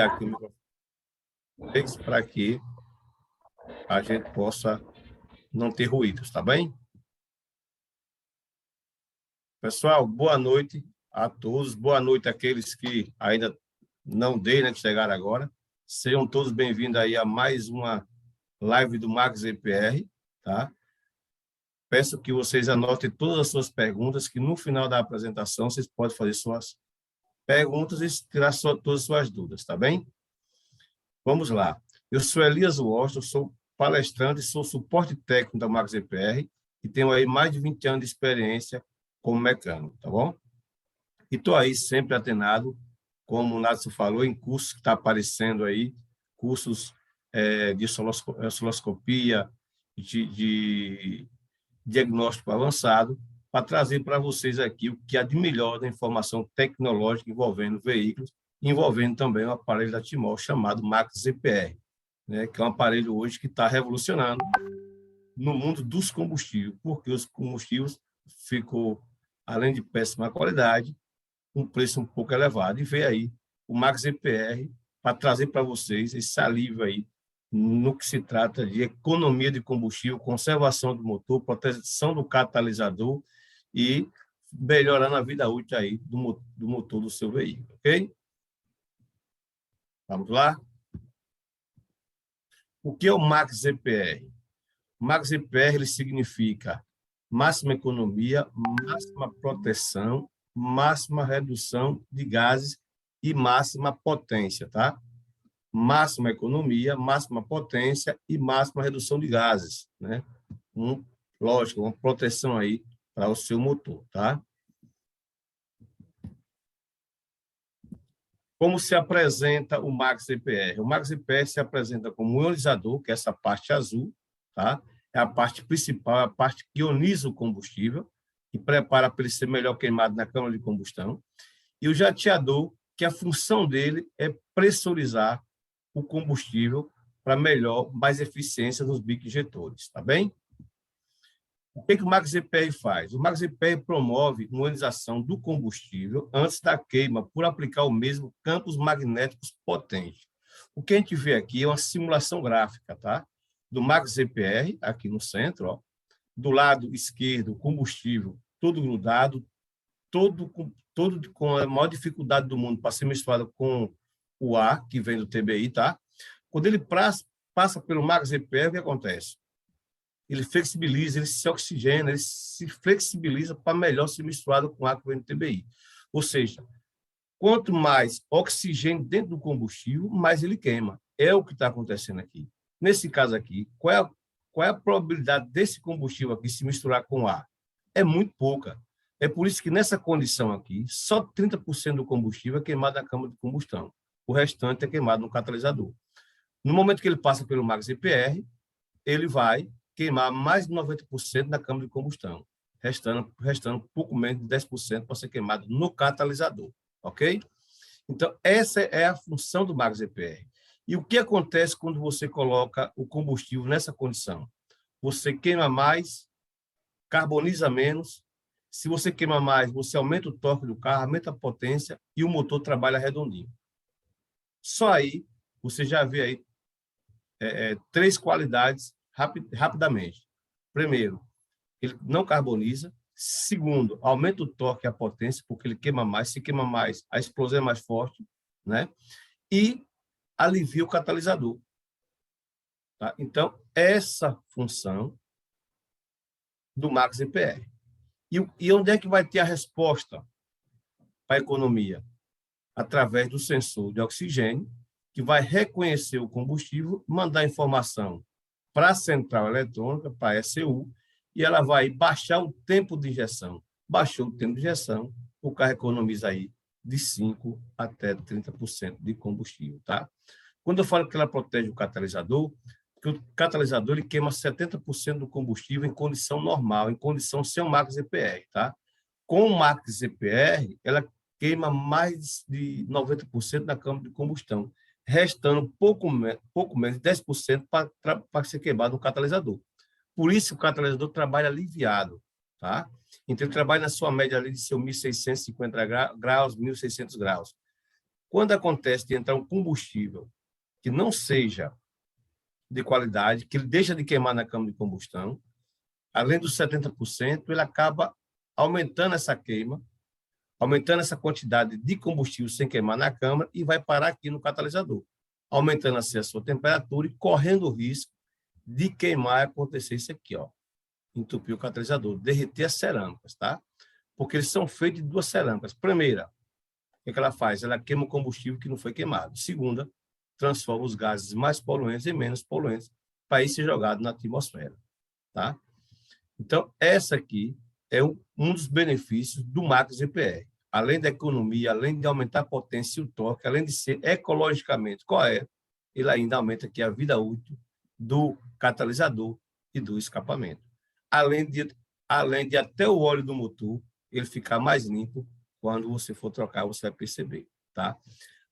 aqui o microfone para que a gente possa não ter ruídos, tá bem? Pessoal, boa noite a todos, boa noite àqueles que ainda não dei, né, que chegaram agora. Sejam todos bem-vindos aí a mais uma live do Max EPR, tá? Peço que vocês anotem todas as suas perguntas, que no final da apresentação vocês podem fazer suas perguntas e tirar todas as suas dúvidas, tá bem? Vamos lá. Eu sou Elias Washington, sou palestrante, sou suporte técnico da Max EPR e tenho aí mais de 20 anos de experiência como mecânico, tá bom? E estou aí sempre atenado, como o Nácio falou, em cursos que está aparecendo aí, cursos de osciloscopia, de diagnóstico avançado, para trazer para vocês aqui o que há de melhor da informação tecnológica envolvendo veículos, envolvendo também o aparelho da Timol chamado Max EPR, né, que é um aparelho hoje que está revolucionando no mundo dos combustíveis, porque os combustíveis ficou, além de péssima qualidade, um preço um pouco elevado. E veio aí o Max EPR para trazer para vocês esse alívio aí no que se trata de economia de combustível, conservação do motor, proteção do catalisador e melhorando a vida útil aí do motor do seu veículo, ok? Vamos lá? O que é o Max EPR? O Max EPR ele significa máxima economia, máxima proteção, máxima redução de gases e máxima potência, tá? Máxima economia, máxima potência e máxima redução de gases, né? Lógico, uma proteção aí para o seu motor, tá? Como se apresenta o Max EPR? O Max EPR se apresenta como um ionizador, que é essa parte azul, tá? É a parte principal, é a parte que ioniza o combustível e prepara para ele ser melhor queimado na câmara de combustão. E o jateador, que a função dele é pressurizar o combustível para mais eficiência nos bicos injetores, tá bem? O que o Max EPR faz? O Max EPR promove uma ionização do combustível antes da queima, por aplicar o mesmo campos magnéticos potentes. O que a gente vê aqui é uma simulação gráfica, tá? Do Max EPR, aqui no centro, ó. Do lado esquerdo, o combustível todo grudado, todo com a maior dificuldade do mundo para ser misturado com o ar, que vem do TBI, tá? Quando ele passa pelo Max EPR, o que acontece? Ele flexibiliza, ele se oxigena, ele se flexibiliza para melhor ser misturado com ar que vem do TBI. Ou seja, quanto mais oxigênio dentro do combustível, mais ele queima. É o que está acontecendo aqui. Nesse caso aqui, qual é a probabilidade desse combustível aqui se misturar com ar? É muito pouca. É por isso que nessa condição aqui, só 30% do combustível é queimado na câmara de combustão. O restante é queimado no catalisador. No momento que ele passa pelo Max EPR, ele vai queimar mais de 90% na câmara de combustão, restando pouco menos de 10% para ser queimado no catalisador, ok? Então, essa é a função do Max EPR. E o que acontece quando você coloca o combustível nessa condição? Você queima mais, carboniza menos. Se você queima mais, você aumenta o torque do carro, aumenta a potência e o motor trabalha redondinho. Só aí você já vê aí três qualidades rapidamente. Primeiro, ele não carboniza. Segundo, aumenta o torque e a potência, porque ele queima mais. Se queima mais, a explosão é mais forte, né? E alivia o catalisador. Tá? Então, essa função do Max EPR. E onde é que vai ter a resposta para a economia? Através do sensor de oxigênio, que vai reconhecer o combustível, mandar informação para a central eletrônica, para a ECU, e ela vai baixar o tempo de injeção. Baixou o tempo de injeção, o carro economiza aí de 5% até 30% de combustível, tá? Quando eu falo que ela protege o catalisador, porque o catalisador ele queima 70% do combustível em condição normal, em condição sem o Max EPR, tá? Com o Max EPR, ela queima mais de 90% da câmara de combustão, restando pouco menos de 10% para ser queimado no catalisador. Por isso, o catalisador trabalha aliviado, tá? Então, ele trabalha na sua média ali de seu 1.650 graus, 1.600 graus. Quando acontece de entrar um combustível que não seja de qualidade, que ele deixa de queimar na câmara de combustão, além dos 70%, ele acaba aumentando essa queima, aumentando essa quantidade de combustível sem queimar na câmara e vai parar aqui no catalisador, aumentando assim a sua temperatura e correndo o risco de queimar e acontecer isso aqui, ó, entupir o catalisador, derreter as cerâmicas, tá? Porque eles são feitos de duas cerâmicas. Primeira, o que ela faz? Ela queima o combustível que não foi queimado. Segunda, transforma os gases mais poluentes em menos poluentes para ir ser jogado na atmosfera, tá? Então, essa aqui é um dos benefícios do Max EPR. Além da economia, além de aumentar a potência e o torque, além de ser ecologicamente correto, ele ainda aumenta aqui a vida útil do catalisador e do escapamento. Além de até o óleo do motor ele ficar mais limpo quando você for trocar, você vai perceber, tá?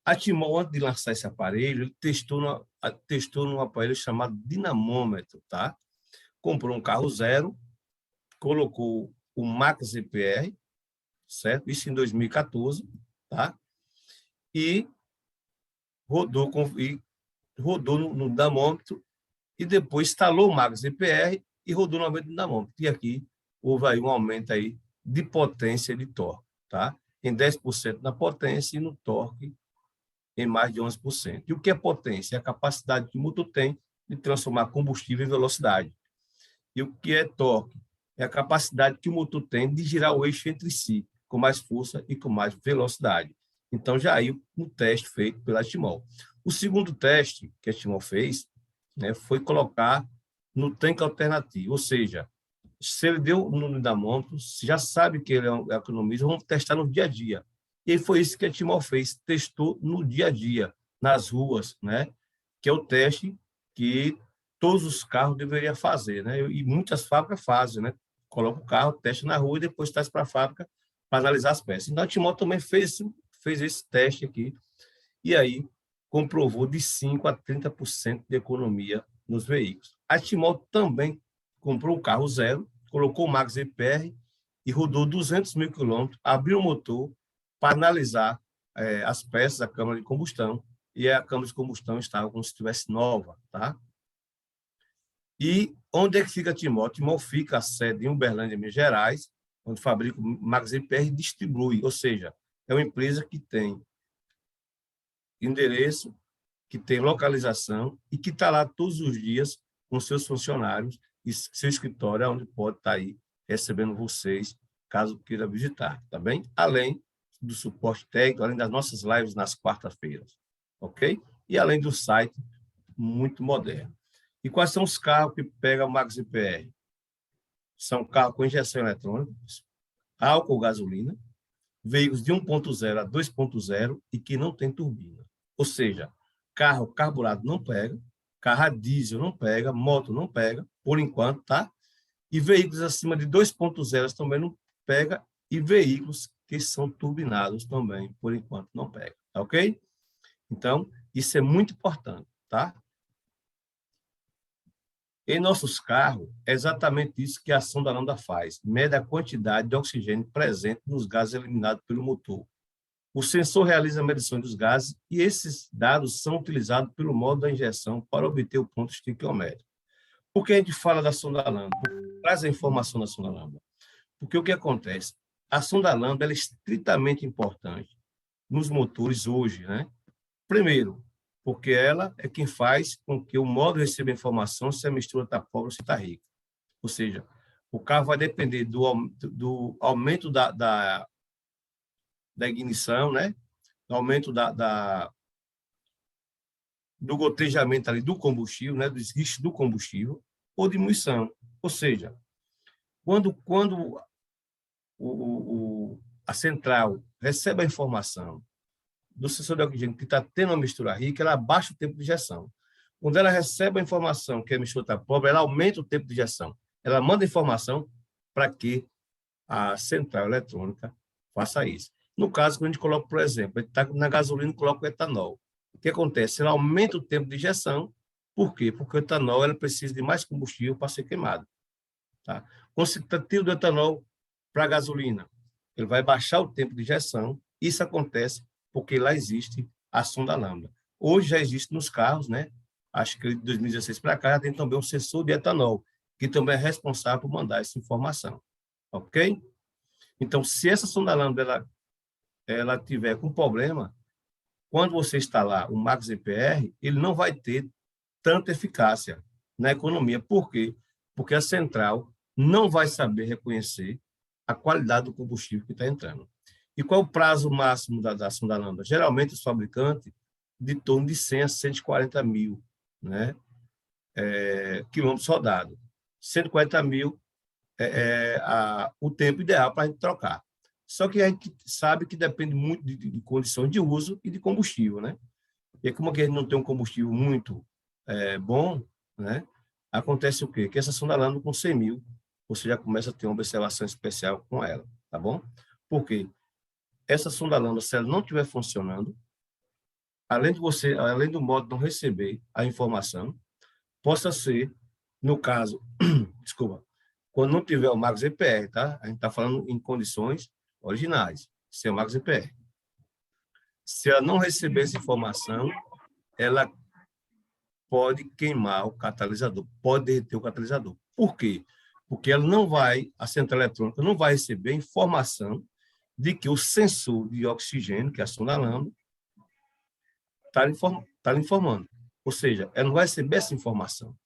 A Timol, antes de lançar esse aparelho, ele testou num aparelho chamado dinamômetro, tá? Comprou um carro zero, colocou o Max EPR, certo? Isso em 2014, tá? E rodou no dinamômetro e depois instalou o Max EPR e rodou novamente no dinamômetro. E aqui houve aí um aumento aí de potência e de torque, tá? Em 10% na potência e no torque em mais de 11%. E o que é potência? É a capacidade que o motor tem de transformar combustível em velocidade. E o que é torque? É a capacidade que o motor tem de girar o eixo entre si, com mais força e com mais velocidade. Então, já aí um teste feito pela Timol. O segundo teste que a Timol fez, né, foi colocar no tanque alternativo, ou seja, se ele deu o número da moto, já sabe que ele é um economista, vamos testar no dia a dia. E foi isso que a Timol fez, testou no dia a dia, nas ruas, né? Que é o teste que todos os carros deveriam fazer, né? E muitas fábricas fazem, né? Coloca o carro, testa na rua e depois traz para a fábrica para analisar as peças. Então, a Timol também fez esse teste aqui e aí comprovou de 5% a 30% de economia nos veículos. A Timol também comprou um carro zero, colocou o Max EPR e rodou 200 mil quilômetros, abriu o motor para analisar as peças da câmara de combustão e a câmara de combustão estava como se estivesse nova, tá? E onde é que fica a Timol? A Timol fica a sede em Uberlândia, Minas Gerais, onde fabrica o Max EPR e distribui, ou seja, é uma empresa que tem endereço, que tem localização e que está lá todos os dias com seus funcionários e seu escritório, onde pode estar aí recebendo vocês, caso queira visitar, tá bem? Além do suporte técnico, além das nossas lives nas quartas-feiras, ok? E além do site muito moderno. E quais são os carros que pegam o Max EPR? São carros com injeção eletrônica, álcool ou gasolina, veículos de 1.0 a 2.0 e que não tem turbina. Ou seja, carro carburado não pega, carro a diesel não pega, moto não pega, por enquanto, tá? E veículos acima de 2.0 também não pega e veículos que são turbinados também, por enquanto, não pega, tá ok? Então, isso é muito importante, tá? Em nossos carros, é exatamente isso que a sonda lambda faz, mede a quantidade de oxigênio presente nos gases eliminados pelo motor. O sensor realiza a medição dos gases e esses dados são utilizados pelo modo da injeção para obter o ponto estequiométrico. Por que a gente fala da sonda lambda? Traz a informação da sonda lambda. Porque o que acontece? A sonda lambda é estritamente importante nos motores hoje, né? Primeiro, porque ela é quem faz com que o modo receba informação se a mistura está pobre ou se está rica. Ou seja, o carro vai depender do aumento da ignição, né? Do aumento do gotejamento ali do combustível, né? Do esguiche do combustível, ou diminuição. Ou seja, quando a central recebe a informação do sensor de oxigênio que está tendo uma mistura rica, ela abaixa o tempo de injeção. Quando ela recebe a informação que a mistura está pobre, ela aumenta o tempo de injeção. Ela manda informação para que a central eletrônica faça isso. No caso, quando a gente coloca, por exemplo, a gente está na gasolina e coloca o etanol. O que acontece? Ela aumenta o tempo de injeção. Por quê? Porque o etanol ela precisa de mais combustível para ser queimado. Tá? Concentrativo do etanol para a gasolina. Ele vai baixar o tempo de injeção. Isso acontece porque lá existe a sonda lambda. Hoje já existe nos carros, né? Acho que de 2016 para cá já tem também um sensor de etanol, que também é responsável por mandar essa informação. Ok? Então, se essa sonda lambda ela tiver com problema, quando você instalar o Max EPR, ele não vai ter tanta eficácia na economia. Por quê? Porque a central não vai saber reconhecer a qualidade do combustível que está entrando. E qual é o prazo máximo da sonda lambda? Geralmente, os fabricantes, de torno de 100 a 140 mil, né? Quilômetros rodados. 140 mil o tempo ideal para a gente trocar. Só que a gente sabe que depende muito de condições de uso e de combustível, né? E como a gente não tem um combustível muito bom, né? Acontece o quê? Que essa sonda lambda com 100 mil, você já começa a ter uma observação especial com ela, tá bom? Por quê? Essa sonda lambda, se ela não estiver funcionando, além do modo de não receber a informação, possa ser, no caso, desculpa, quando não tiver o Max EPR, tá? A gente está falando em condições originais, sem o Max EPR. Se ela não receber essa informação, ela pode queimar o catalisador, pode derreter o catalisador. Por quê? Porque a central eletrônica não vai receber informação de que o sensor de oxigênio, que é a sonda lambda, está lhe informando. Ou seja, ela não vai receber essa informação.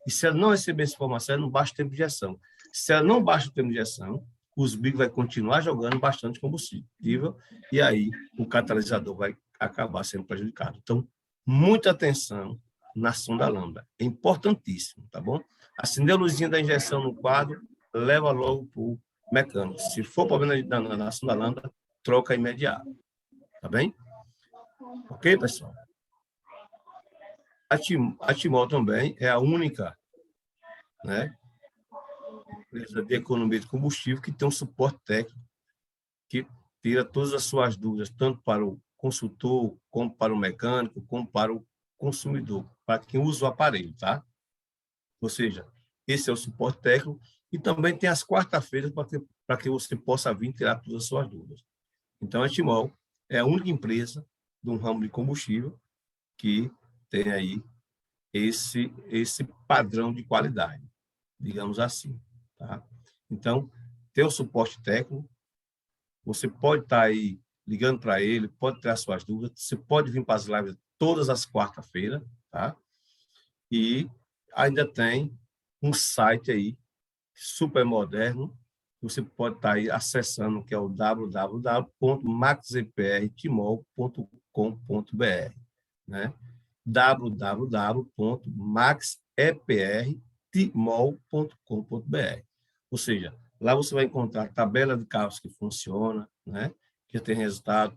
E se ela não receber essa informação, ela não baixa o tempo de injeção. Se ela não baixa o tempo de injeção, os bicos vai continuar jogando bastante combustível e aí o catalisador vai acabar sendo prejudicado. Então, muita atenção na sonda lambda. É importantíssimo, tá bom? Acender a luzinha da injeção no quadro, leva logo para o mecânico. Se for problema na sonda lambda, troca imediato. Tá bem? Ok, pessoal? A Timol também é a única, né, empresa de economia de combustível que tem um suporte técnico que tira todas as suas dúvidas, tanto para o consultor, como para o mecânico, como para o consumidor, para quem usa o aparelho, tá? Ou seja, esse é o suporte técnico e também tem as quarta-feiras para que você possa vir tirar todas as suas dúvidas. Então, a Timol é a única empresa do ramo de combustível que tem aí esse padrão de qualidade, digamos assim. Tá? Então, tem o suporte técnico, você pode estar aí ligando para ele, pode ter as suas dúvidas, você pode vir para as lives todas as quarta-feiras, tá? E ainda tem um site aí super moderno, você pode estar aí acessando, que é o www.maxeprtimol.com.br, né? www.maxeprtimol.com.br. Ou seja, lá você vai encontrar tabela de carros que funciona, né? Que tem resultado,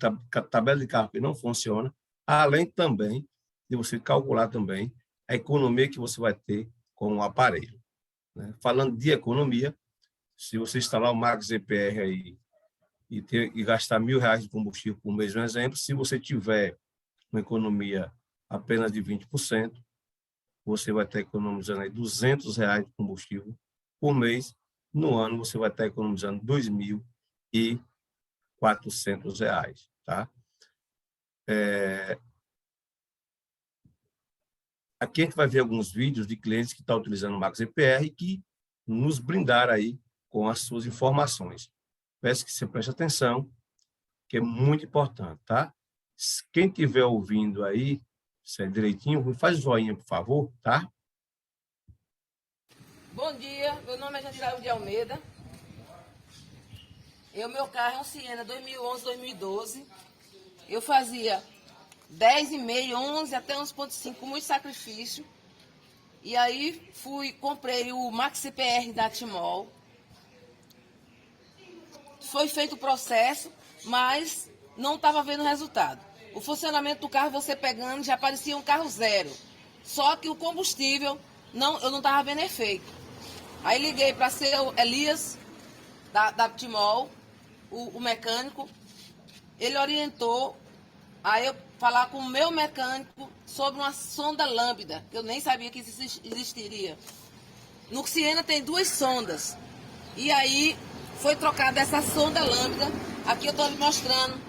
tabela de carro que não funciona, além também de você calcular também a economia que você vai ter com o aparelho. Né? Falando de economia, se você instalar o Max EPR aí e gastar R$ 1.000 de combustível por mês, um exemplo, se você tiver uma economia apenas de 20%, você vai estar economizando aí R$ 200 de combustível por mês. No ano, você vai estar economizando R$ 2.400, tá? Aqui a gente vai ver alguns vídeos de clientes que estão utilizando o Max EPR e que nos brindaram aí com as suas informações. Peço que você preste atenção, que é muito importante, tá? Quem estiver ouvindo aí, se é direitinho, faz joinha, por favor, tá? Bom dia, meu nome é Jandirael de Almeida. Meu carro é um Siena 2011-2012. Eu fazia 10,5, 11 até 11,5 com muito sacrifício. E aí comprei o Max CPR da Timol. Foi feito o processo, mas não estava vendo resultado. O funcionamento do carro, você pegando, já parecia um carro zero. Só que o combustível, eu não estava vendo efeito. Aí liguei para seu Elias, da Timol, o mecânico. Ele orientou a eu falar com o meu mecânico sobre uma sonda lambda, que eu nem sabia que isso existiria. No Siena tem 2 sondas. E aí foi trocada essa sonda lambda. Aqui eu estou lhe mostrando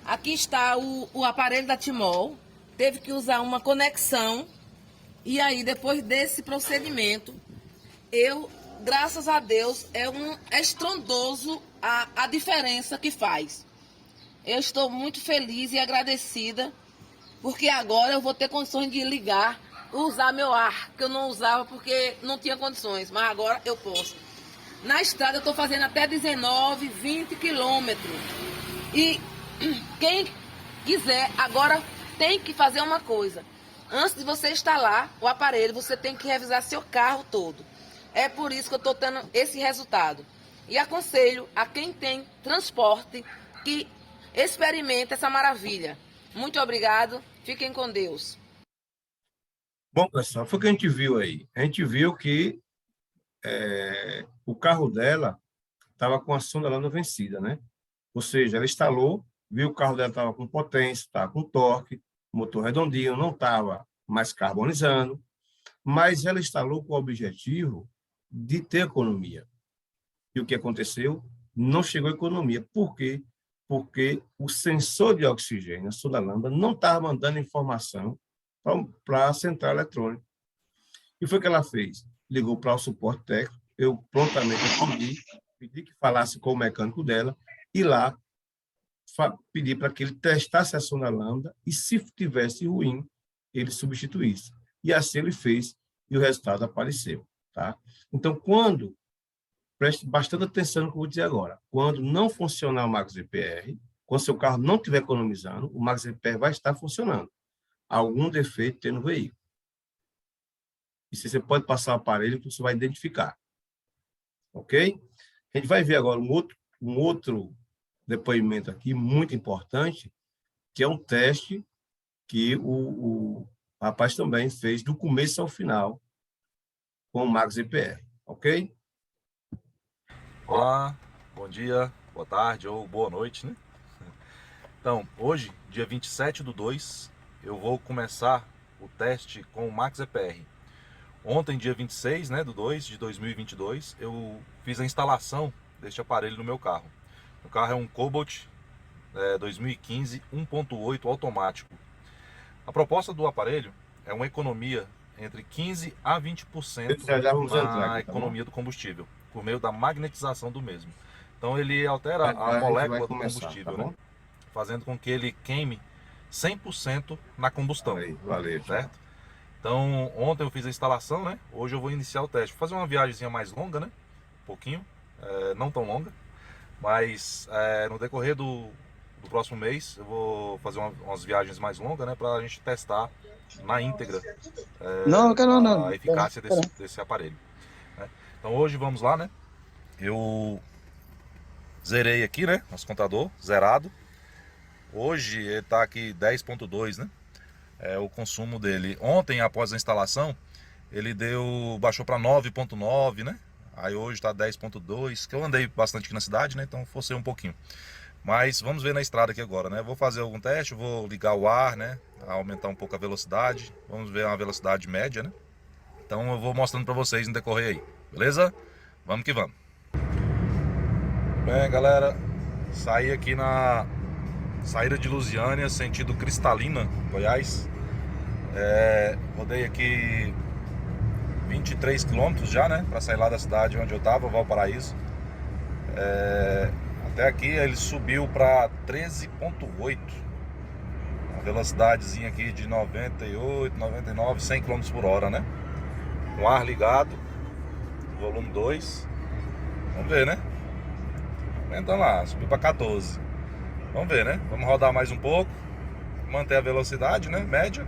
Aqui está o aparelho da Timol. Teve que usar uma conexão. E aí, depois desse procedimento, graças a Deus, é estrondoso a diferença que faz. Eu estou muito feliz e agradecida, porque agora eu vou ter condições de ligar, usar meu ar, que eu não usava porque não tinha condições, mas agora eu posso. Na estrada eu estou fazendo até 19, 20 quilômetros. E quem quiser, agora tem que fazer uma coisa. Antes de você instalar o aparelho, você tem que revisar seu carro todo. É por isso que eu estou tendo esse resultado. E aconselho a quem tem transporte que experimente essa maravilha. Muito obrigado. Fiquem com Deus. Bom, pessoal, foi o que a gente viu aí. A gente viu que o carro dela estava com a sonda lambda vencida, né? Ou seja, ela instalou, viu que o carro dela estava com potência, estava com torque, motor redondinho, não estava mais carbonizando, mas ela instalou com o objetivo de ter economia. E o que aconteceu? Não chegou a economia. Por quê? Porque o sensor de oxigênio, a sonda lambda, não estava mandando informação para a central eletrônica. E foi o que ela fez? Ligou para o suporte técnico, eu prontamente pedi que falasse com o mecânico dela, e lá pedi para que ele testasse a sonda lambda e, se tivesse ruim, ele substituísse. E assim ele fez e o resultado apareceu. Tá? Então, preste bastante atenção no que eu vou dizer agora, quando não funcionar o MaxGPR, quando seu carro não estiver economizando, o MaxGPR vai estar funcionando. Algum defeito tem no veículo. E você pode passar o aparelho que você vai identificar. Ok? A gente vai ver agora um outro depoimento aqui, muito importante, que é um teste que o rapaz também fez do começo ao final com o MaxGPR. Ok? Olá, bom dia, boa tarde ou boa noite, né? Então, hoje, dia 27/2, eu vou começar o teste com o MaxGPR. Ontem, dia 26, né, do 2 de 2022, eu fiz a instalação deste aparelho no meu carro. O carro é um Cobalt 2015 1.8 automático. A proposta do aparelho é uma economia entre 15% a 20% na economia do combustível, por meio da magnetização do mesmo. Então ele altera a molécula do combustível, né? Fazendo com que ele queime 100% na combustão. Valeu, certo? Então ontem eu fiz a instalação, né? Hoje eu vou iniciar o teste. Vou fazer uma viagemzinha mais longa, né? Um pouquinho, não tão longa, mas no decorrer do próximo mês eu vou fazer umas viagens mais longas, né? Para a gente testar na íntegra a eficácia desse aparelho. Né? Então hoje vamos lá, né? Eu zerei aqui, né? Nosso contador zerado. Hoje ele tá aqui 10.2, né? É o consumo dele. Ontem, após a instalação, ele baixou para 9.9, né? Aí hoje tá 10.2, que eu andei bastante aqui na cidade, né? Então forcei um pouquinho. Mas vamos ver na estrada aqui agora, né? Vou fazer algum teste, vou ligar o ar, né? Aumentar um pouco a velocidade. Vamos ver uma velocidade média, né? Então eu vou mostrando para vocês no decorrer aí, beleza? Vamos que vamos. Bem, galera, saí aqui na saída de Lusiânia, sentido Cristalina, Goiás. Rodei aqui 23 quilômetros já, né? Para sair lá da cidade onde eu tava, Valparaíso. Até aqui ele subiu para 13.8. Uma velocidadezinha aqui de 98, 99, 100 km por hora, né? Com ar ligado, volume 2. Vamos ver, né? Então lá, subiu para 14. Vamos ver, né? Vamos rodar mais um pouco, manter a velocidade, né? Média.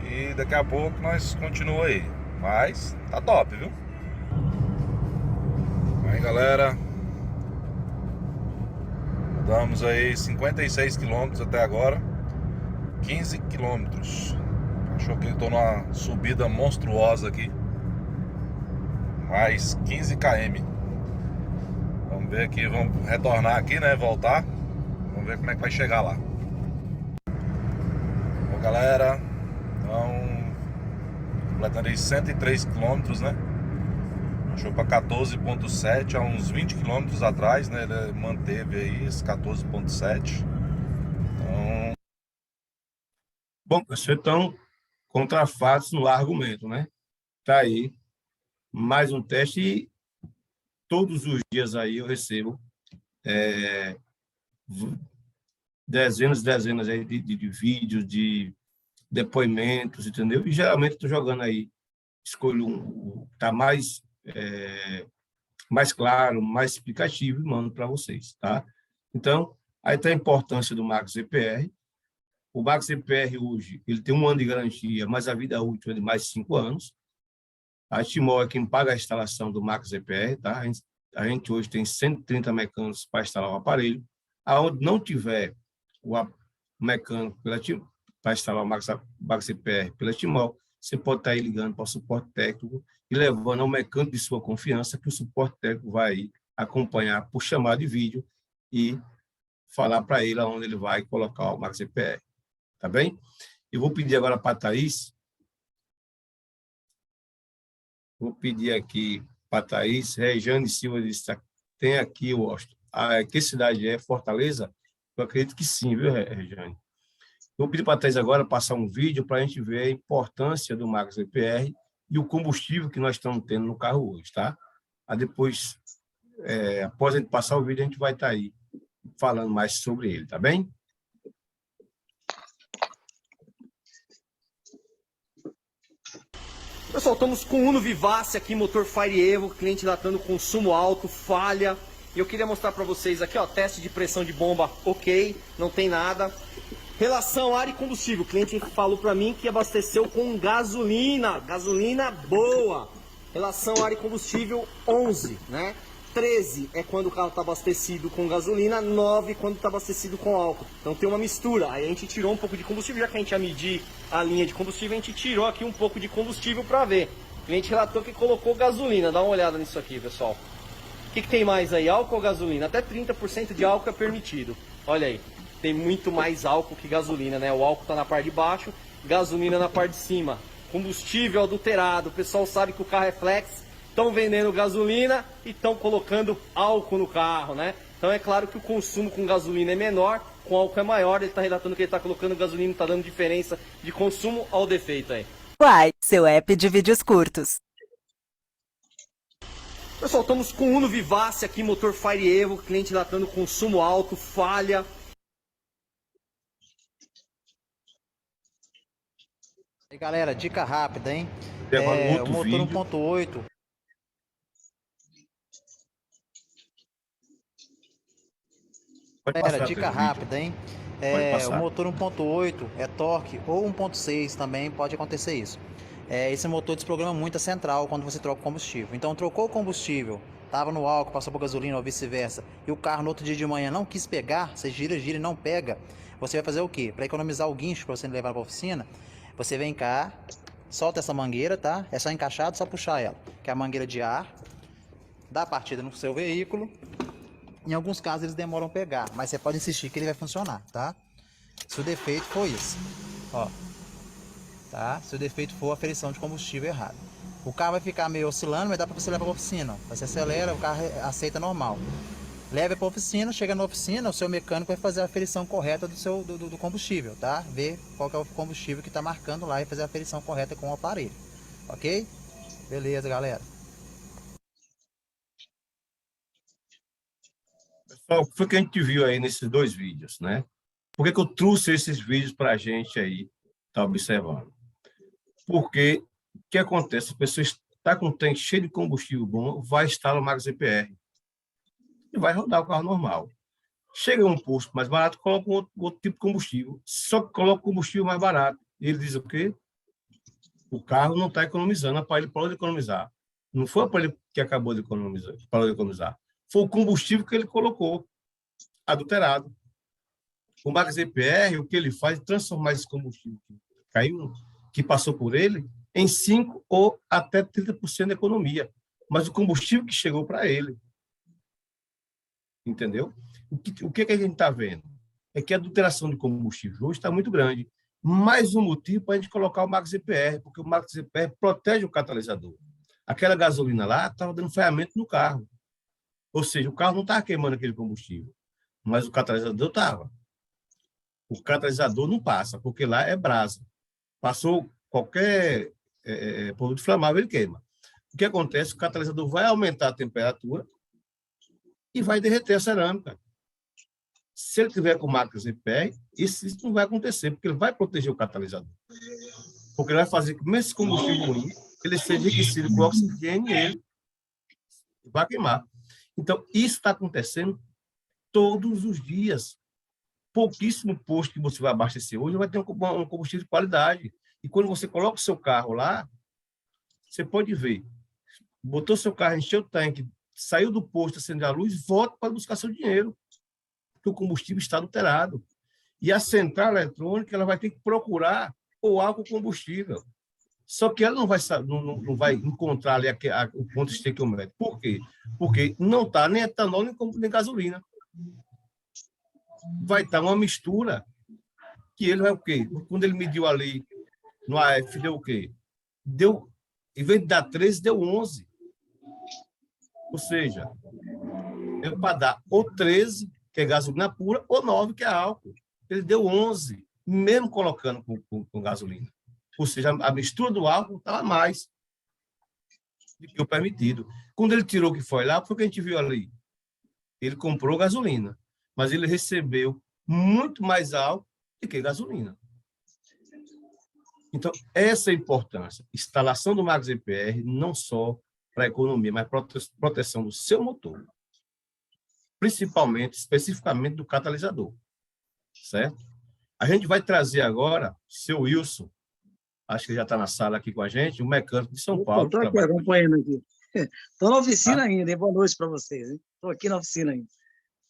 E daqui a pouco nós continuamos aí. Mas tá top, viu? Aí, galera, rodamos aí 56 km até agora. 15 km. Achou que eu tô numa subida monstruosa aqui. Mais 15 km. Vamos ver aqui, vamos retornar aqui, né? Voltar. Vamos ver como é que vai chegar lá. Bom, galera, então completando aí 103 km, né? Achou para 14.7 há uns 20 km atrás, né? Ele manteve aí esse 14.7. Bom, pessoal, então, contra fatos no argumento, né? Tá aí mais um teste e todos os dias aí eu recebo dezenas e dezenas aí de vídeos, de depoimentos, entendeu? E geralmente estou jogando aí, escolho um que está mais claro, mais explicativo e mando para vocês, tá? Então, aí está a importância do Max EPR. O Max EPR hoje, ele tem 1 ano de garantia, mas a vida útil é de mais 5 anos. A Timol é quem paga a instalação do Max EPR, tá? A gente hoje tem 130 mecânicos para instalar o aparelho. Aonde não tiver o mecânico para instalar o Max EPR pela Timol, você pode estar aí ligando para o suporte técnico e levando ao mecânico de sua confiança, que o suporte técnico vai aí acompanhar por chamada de vídeo e falar para ele aonde ele vai colocar o Max EPR. Tá bem? Eu vou pedir agora para a Thaís. Vou pedir aqui para a Thaís. Rejane Silva disse, tem aqui, Washington. Que cidade é? Fortaleza? Eu acredito que sim, viu, Rejane? Vou pedir para a Thaís agora passar um vídeo para a gente ver a importância do Max EPR e o combustível que nós estamos tendo no carro hoje, tá? Aí depois, após a gente passar o vídeo, a gente vai estar aí falando mais sobre ele, tá bem? Pessoal, estamos com o Uno Vivace aqui, motor Fire Evo, cliente datando consumo alto, falha. E eu queria mostrar para vocês aqui, ó, teste de pressão de bomba, ok, não tem nada. Relação ar e combustível, o cliente falou para mim que abasteceu com gasolina, gasolina boa. Relação ar e combustível 11, né? 13 é quando o carro está abastecido com gasolina, 9 quando está abastecido com álcool. Então tem uma mistura. Aí a gente tirou um pouco de combustível, já que a gente ia medir a linha de combustível, a gente tirou aqui um pouco de combustível para ver. O cliente relatou que colocou gasolina. Dá uma olhada nisso aqui, pessoal. O que tem mais aí? Álcool ou gasolina? Até 30% de álcool é permitido. Olha aí, tem muito mais álcool que gasolina, né? O álcool está na parte de baixo, gasolina na parte de cima. Combustível adulterado. O pessoal sabe que o carro é flex. Estão vendendo gasolina e estão colocando álcool no carro, né? Então é claro que o consumo com gasolina é menor, com álcool é maior. Ele está relatando que ele está colocando gasolina e está dando diferença de consumo ao defeito aí. Uai, seu app de vídeos curtos. Pessoal, estamos com o Uno Vivace aqui, motor Fire Evo, cliente relatando consumo alto, falha. E galera, dica rápida, hein? Agora O motor vídeo. 1.8. Galera, dica rápida, hein? O motor 1.8 é torque ou 1.6 também pode acontecer isso. Esse motor desprograma muito a central quando você troca o combustível. Então trocou o combustível, estava no álcool, passou por gasolina ou vice-versa, e o carro no outro dia de manhã não quis pegar, você gira e não pega, você vai fazer o quê? Para economizar o guincho para você levar para a oficina, você vem cá, solta essa mangueira, tá? É só encaixado, só puxar ela, que é a mangueira de ar, dá a partida no seu veículo. Em alguns casos eles demoram a pegar, mas você pode insistir que ele vai funcionar, tá? Se o defeito for isso, ó, tá? Se o defeito for a aferição de combustível errado, o carro vai ficar meio oscilando, mas dá para você levar para a oficina. Você acelera, o carro aceita normal. Leva para a oficina, chega na oficina, o seu mecânico vai fazer a aferição correta do combustível, tá? Ver qual que é o combustível que está marcando lá e fazer a aferição correta com o aparelho, ok? Beleza, galera. Pessoal, o que foi que a gente viu aí nesses 2 vídeos, né? Por que eu trouxe esses vídeos para a gente aí estar observando? Porque o que acontece? A pessoa está com um tanque cheio de combustível bom, vai instalar o Max EPR e vai rodar o carro normal. Chega um posto mais barato, coloca outro tipo de combustível, só que coloca o combustível mais barato. E ele diz o quê? O carro não está economizando, ele parou de economizar. Não foi o aparelho que acabou de economizar, parou de economizar. Foi o combustível que ele colocou, adulterado. O Max EPR, o que ele faz é transformar esse combustível que caiu, que passou por ele, em 5% ou até 30% de economia. Mas o combustível que chegou para ele. Entendeu? O que a gente está vendo? É que a adulteração de combustível hoje está muito grande. Mais um motivo para a gente colocar o Max EPR, porque o Max EPR protege o catalisador. Aquela gasolina lá estava dando falhamento no carro. Ou seja, o carro não estava queimando aquele combustível, mas o catalisador estava. O catalisador não passa, porque lá é brasa. Passou qualquer produto inflamável, ele queima. O que acontece? O catalisador vai aumentar a temperatura e vai derreter a cerâmica. Se ele tiver com marcas EPR, isso não vai acontecer, porque ele vai proteger o catalisador. Porque ele vai fazer com que esse combustível ruim, ele seja enriquecido com oxigênio e ele vai queimar. Então, isso está acontecendo todos os dias. Pouquíssimo posto que você vai abastecer hoje vai ter um combustível de qualidade. E quando você coloca o seu carro lá, você pode ver, botou seu carro, encheu o tanque, saiu do posto, acendeu a luz, volta para buscar seu dinheiro, porque o combustível está adulterado. E a central eletrônica ela vai ter que procurar o álcool combustível. Só que ela não vai encontrar ali o ponto estequiométrico. Por quê? Porque não está nem etanol, nem gasolina. Vai estar uma mistura que ele vai o quê? Quando ele mediu ali no AF, deu o quê? Em vez de dar 13, deu 11. Ou seja, é para dar ou 13, que é gasolina pura, ou 9, que é álcool. Ele deu 11, mesmo colocando com gasolina. Ou seja, a mistura do álcool estava mais do que o permitido. Quando ele tirou o que foi lá, foi o que a gente viu ali. Ele comprou gasolina, mas ele recebeu muito mais álcool do que gasolina. Então, essa é a importância. Instalação do Max EPR, não só para a economia, mas para a proteção do seu motor. Principalmente, especificamente do catalisador. Certo? A gente vai trazer agora o seu Wilson, acho que já está na sala aqui com a gente, um mecânico de São Paulo. Estou aqui acompanhando aqui. Estou na oficina ainda, hein? Boa noite para vocês. Estou aqui na oficina ainda.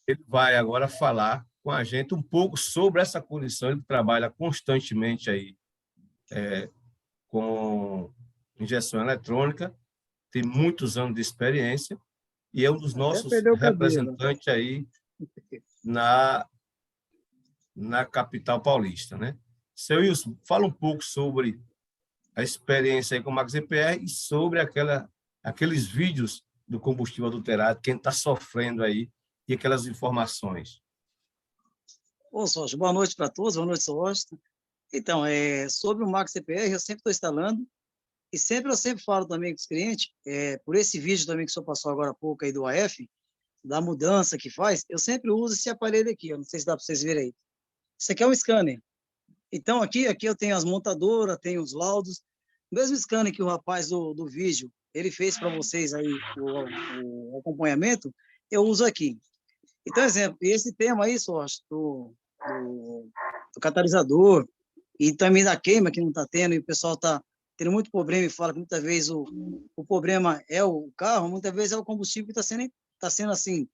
Ele vai agora falar com a gente um pouco sobre essa condição. Ele trabalha constantemente aí com injeção eletrônica, tem muitos anos de experiência e é um dos nossos representantes aí na capital paulista, né? Seu Wilson, fala um pouco sobre a experiência aí com o Max EPR e sobre aqueles vídeos do combustível adulterado, quem está sofrendo aí e aquelas informações. Ô, Sócio, boa noite para todos, boa noite, Sócio. Então, sobre o Max EPR, eu sempre estou instalando e eu sempre falo também com os clientes, por esse vídeo também que o senhor passou agora há pouco aí do AF, da mudança que faz, eu sempre uso esse aparelho aqui, eu não sei se dá para vocês verem aí. Isso aqui é um scanner. Então, aqui eu tenho as montadoras, tenho os laudos. O mesmo scanner que o rapaz do vídeo, ele fez para vocês aí o acompanhamento, eu uso aqui. Então, exemplo, esse tema aí, só do catalisador e também da queima que não está tendo, e o pessoal está tendo muito problema e fala que muitas vezes o problema é o carro, muitas vezes é o combustível que está sendo assim,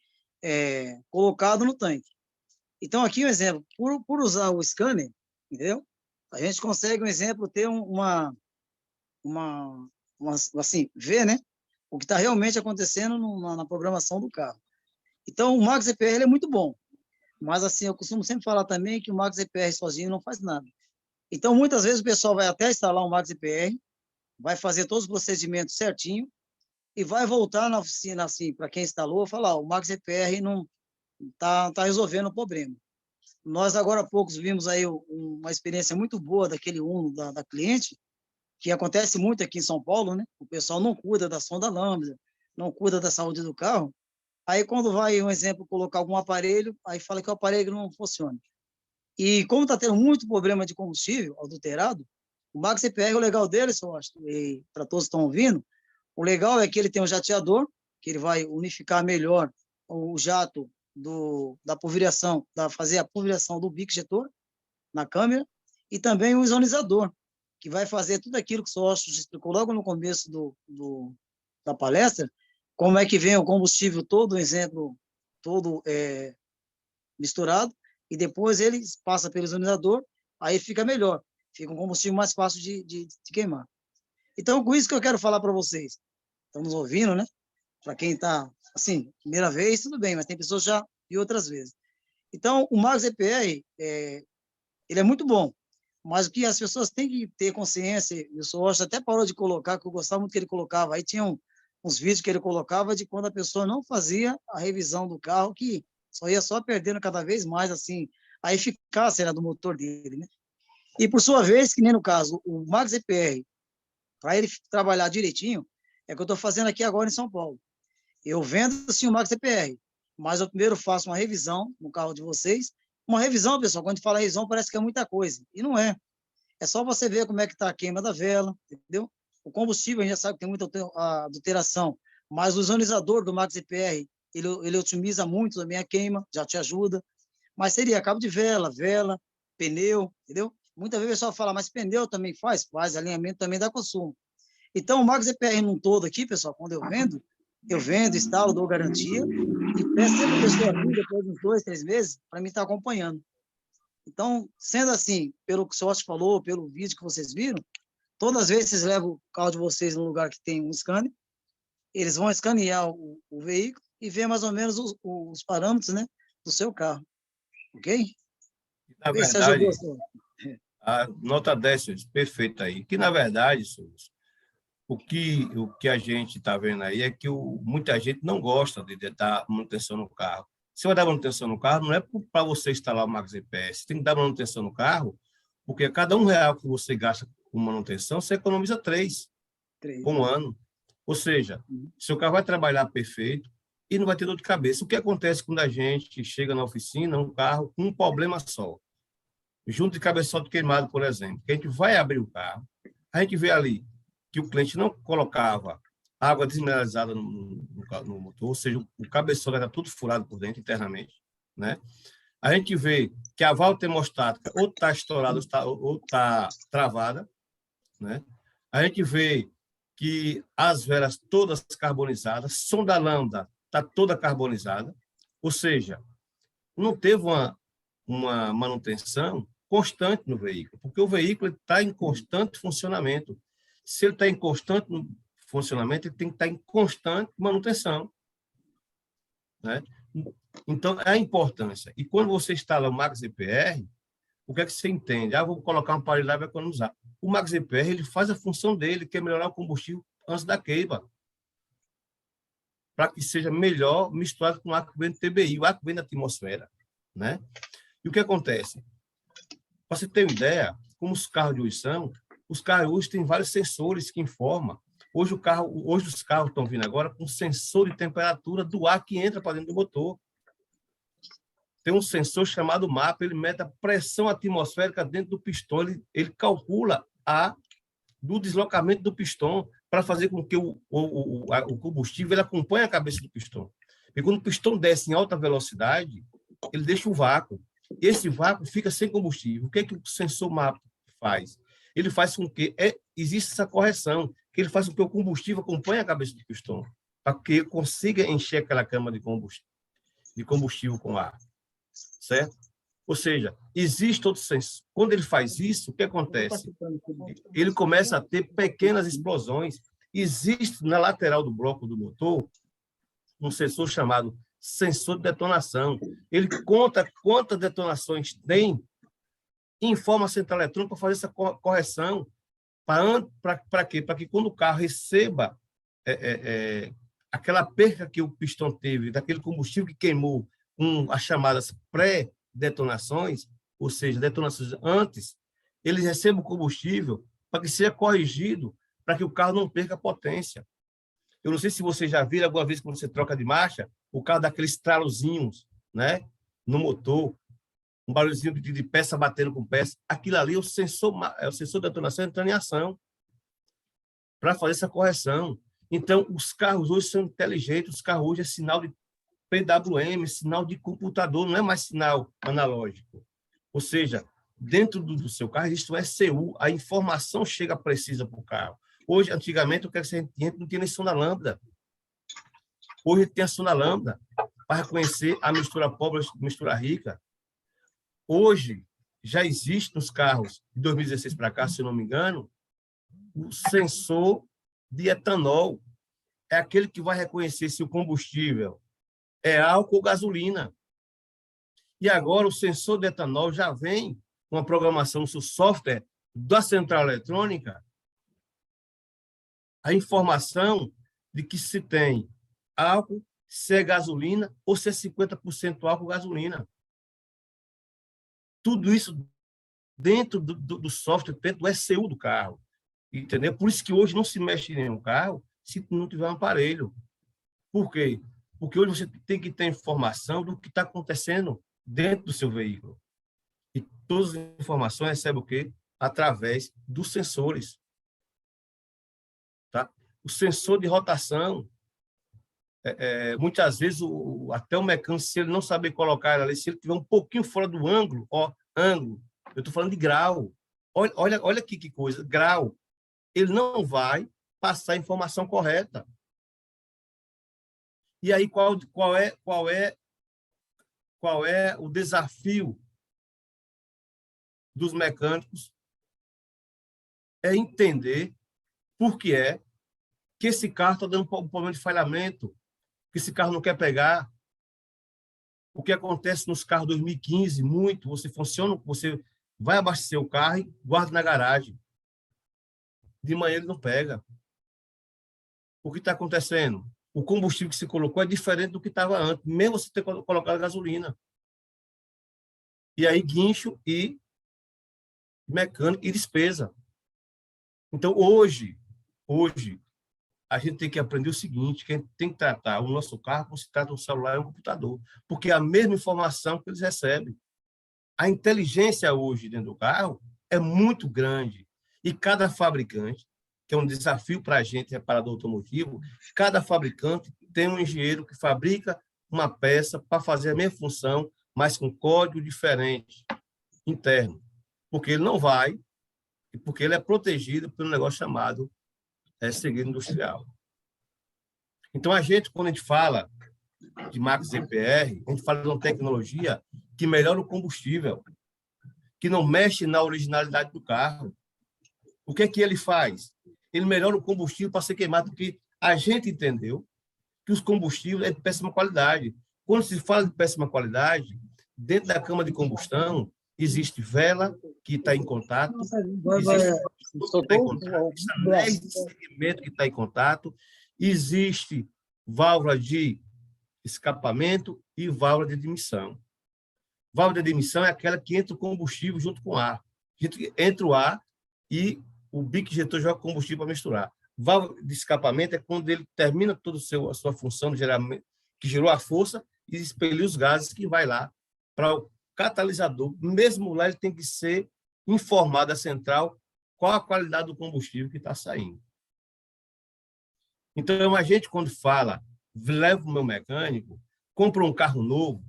colocado no tanque. Então, aqui um exemplo, por usar o scanner, entendeu? A gente consegue, um exemplo, ter assim, ver, né? O que está realmente acontecendo na programação do carro. Então, o Max EPR ele é muito bom, mas assim, eu costumo sempre falar também que o Max EPR sozinho não faz nada. Então, muitas vezes o pessoal vai até instalar um Max EPR, vai fazer todos os procedimentos certinho e vai voltar na oficina, assim, para quem instalou, falar, o Max EPR não está resolvendo o problema. Nós, agora há poucos, vimos aí uma experiência muito boa daquele Uno da cliente, que acontece muito aqui em São Paulo, né? O pessoal não cuida da sonda lambda, não cuida da saúde do carro. Aí, quando vai, um exemplo, colocar algum aparelho, aí fala que o aparelho não funciona. E como está tendo muito problema de combustível adulterado, o Max EPR, o legal dele, eu acho, e para todos que estão ouvindo, o legal é que ele tem um jateador, que ele vai unificar melhor o jato da polvirização, fazer a polvirização do bico injetor na câmera, e também o ionizador, que vai fazer tudo aquilo que o Sócio explicou logo no começo da palestra, como é que vem o combustível todo, exemplo, todo misturado, e depois ele passa pelo ionizador, aí fica melhor, fica um combustível mais fácil de queimar. Então, com isso que eu quero falar para vocês, estamos ouvindo, né? Para quem está, assim, primeira vez, tudo bem, mas tem pessoas já e outras vezes. Então, o Max EPR, ele é muito bom, mas o que as pessoas têm que ter consciência, o Sócio até parou de colocar, que eu gostava muito que ele colocava, aí tinha uns vídeos que ele colocava de quando a pessoa não fazia a revisão do carro, que só ia perdendo cada vez mais, assim, a eficácia, né, do motor dele, né? E, por sua vez, que nem no caso, o Max EPR, para ele trabalhar direitinho, é o que eu estou fazendo aqui agora em São Paulo. Eu vendo, sim, o Max EPR, mas eu primeiro faço uma revisão no carro de vocês. Uma revisão, pessoal, quando a gente fala revisão, parece que é muita coisa. E não é. É só você ver como é que está a queima da vela, entendeu? O combustível, a gente já sabe que tem muita adulteração, mas o ozonizador do Max EPR, ele otimiza muito também a queima, já te ajuda. Mas seria cabo de vela, pneu, entendeu? Muitas vezes o pessoal fala, mas pneu também faz, alinhamento também dá consumo. Então, o Max EPR num todo aqui, pessoal, quando eu vendo, instalo, dou garantia, e peço sempre a pessoa vir depois de uns 2, 3 meses, para mim estar acompanhando. Então, sendo assim, pelo que o senhor falou, pelo vídeo que vocês viram, todas as vezes vocês levam o carro de vocês num lugar que tem um scanner, eles vão escanear o veículo e ver mais ou menos os parâmetros, né, do seu carro. Ok? Na Esse verdade, ajudou, senhor. a nota 10, senhores, perfeito aí. Que, na verdade, senhores, o que a gente está vendo aí é que muita gente não gosta de dar manutenção no carro. Se vai dar manutenção no carro, não é para você instalar o Max EPS, você tem que dar manutenção no carro, porque a cada R$1 que você gasta com manutenção, você economiza 3 por um ano. Ou seja, seu carro vai trabalhar perfeito e não vai ter dor de cabeça. O que acontece quando a gente chega na oficina, um carro com um problema só? Junto de cabeçote queimado, por exemplo, que a gente vai abrir o carro, a gente vê ali que o cliente não colocava água desmineralizada no motor, ou seja, o cabeçote era tudo furado por dentro, internamente, né? A gente vê que a válvula termostática ou está estourada ou está travada, né? A gente vê que as velas todas carbonizadas, sonda lambda está toda carbonizada, ou seja, não teve uma manutenção constante no veículo, porque o veículo está em constante funcionamento. Se ele está em constante funcionamento, ele tem que estar em constante manutenção, né? Então, é a importância. E quando você instala o Max EPR, o que é que você entende? Vou colocar um aparelho lá e vai economizar. O Max EPR, ele faz a função dele, que é melhorar o combustível antes da queima, para que seja melhor misturado com o ar que vem do TBI, o ar que vem da atmosfera, né? E o que acontece? Para você ter uma ideia, como os carros de hoje são, os carros hoje têm vários sensores que informam. Hoje os carros estão vindo agora com sensor de temperatura do ar que entra para dentro do motor. Tem um sensor chamado MAP, ele mede a pressão atmosférica dentro do pistão, ele calcula do deslocamento do pistão para fazer com que o combustível ele acompanhe a cabeça do pistão. E quando o pistão desce em alta velocidade, ele deixa um vácuo. Esse vácuo fica sem combustível. O que é que o sensor MAP faz? Ele faz com que exista essa correção, que ele faz com que o combustível acompanhe a cabeça do pistão, para que consiga encher aquela cama de combustível com ar. Certo? Ou seja, existe outro sensor. Quando ele faz isso, o que acontece? Ele começa a ter pequenas explosões. Existe na lateral do bloco do motor um sensor chamado sensor de detonação. Ele conta quantas detonações tem e informa a central eletrônica para fazer essa correção. Para quê? Para que quando o carro receba aquela perca que o pistão teve, daquele combustível que queimou, com as chamadas pré-detonações, ou seja, detonações antes, ele recebe o combustível para que seja corrigido, para que o carro não perca potência. Eu não sei se você já viu alguma vez quando você troca de marcha, o carro dá aqueles estralozinhos, né, no motor, um barulhozinho de peça batendo com peça. Aquilo ali é o sensor de detonação entrando em ação para fazer essa correção. Então, os carros hoje são inteligentes, os carros hoje é sinal de PWM, sinal de computador, não é mais sinal analógico. Ou seja, dentro do seu carro existe um ECU, a informação chega precisa para o carro. Hoje, antigamente, o que a gente não tinha nem sonda lambda. Hoje tem a sonda lambda para reconhecer a mistura pobre e a mistura rica. Hoje, já existe nos carros de 2016 para cá, se eu não me engano, o sensor de etanol. É aquele que vai reconhecer se o combustível é álcool ou gasolina. E agora o sensor de etanol já vem com a programação no seu software da central eletrônica, a informação de que se tem álcool, se é gasolina ou se é 50% álcool ou gasolina. Tudo isso dentro do software, dentro do ECU do carro. Entendeu? Por isso que hoje não se mexe em nenhum carro se não tiver um aparelho. Por quê? Porque hoje você tem que ter informação do que está acontecendo dentro do seu veículo. E todas as informações recebem o quê? Através dos sensores. Tá? O sensor de rotação, muitas vezes, até o mecânico, se ele não saber colocar ali, se ele tiver um pouquinho fora do ângulo, ângulo, eu estou falando de grau. Olha aqui que coisa, grau. Ele não vai passar a informação correta. E aí, qual é o desafio dos mecânicos? É entender por que é que esse carro está dando um problema de falhamento, que esse carro não quer pegar. O que acontece nos carros 2015, muito, você vai abastecer o carro e guarda na garagem. De manhã ele não pega. O que está acontecendo? O combustível que se colocou é diferente do que estava antes, mesmo você ter colocado gasolina. E aí, guincho e mecânico e despesa. Então, hoje, a gente tem que aprender o seguinte, que a gente tem que tratar o nosso carro como se trata um celular e um computador, porque é a mesma informação que eles recebem. A inteligência hoje dentro do carro é muito grande. E cada fabricante, que é um desafio para a gente, reparador automotivo, cada fabricante tem um engenheiro que fabrica uma peça para fazer a mesma função, mas com código diferente, interno. Porque ele não vai, e porque ele é protegido por um negócio chamado segredo industrial. Então, quando a gente fala de Max EPR, a gente fala de uma tecnologia que melhora o combustível, que não mexe na originalidade do carro. O que é que ele faz? Ele melhora o combustível para ser queimado, porque a gente entendeu que os combustíveis é de péssima qualidade. Quando se fala de péssima qualidade, dentro da cama de combustão, existe vela que está em contato, existe anéis de segmento que está em contato, existe válvula de escapamento e válvula de admissão. Válvula de admissão é aquela que entra o combustível junto com o ar. Entra o ar e o bico injetor joga combustível para misturar. Válvula de escapamento é quando ele termina toda a sua função, que gerou a força, e expeliu os gases que vai lá para o catalisador. Mesmo lá, ele tem que ser informado à central qual a qualidade do combustível que está saindo. Então, a gente, quando fala, leva o meu mecânico, compra um carro novo,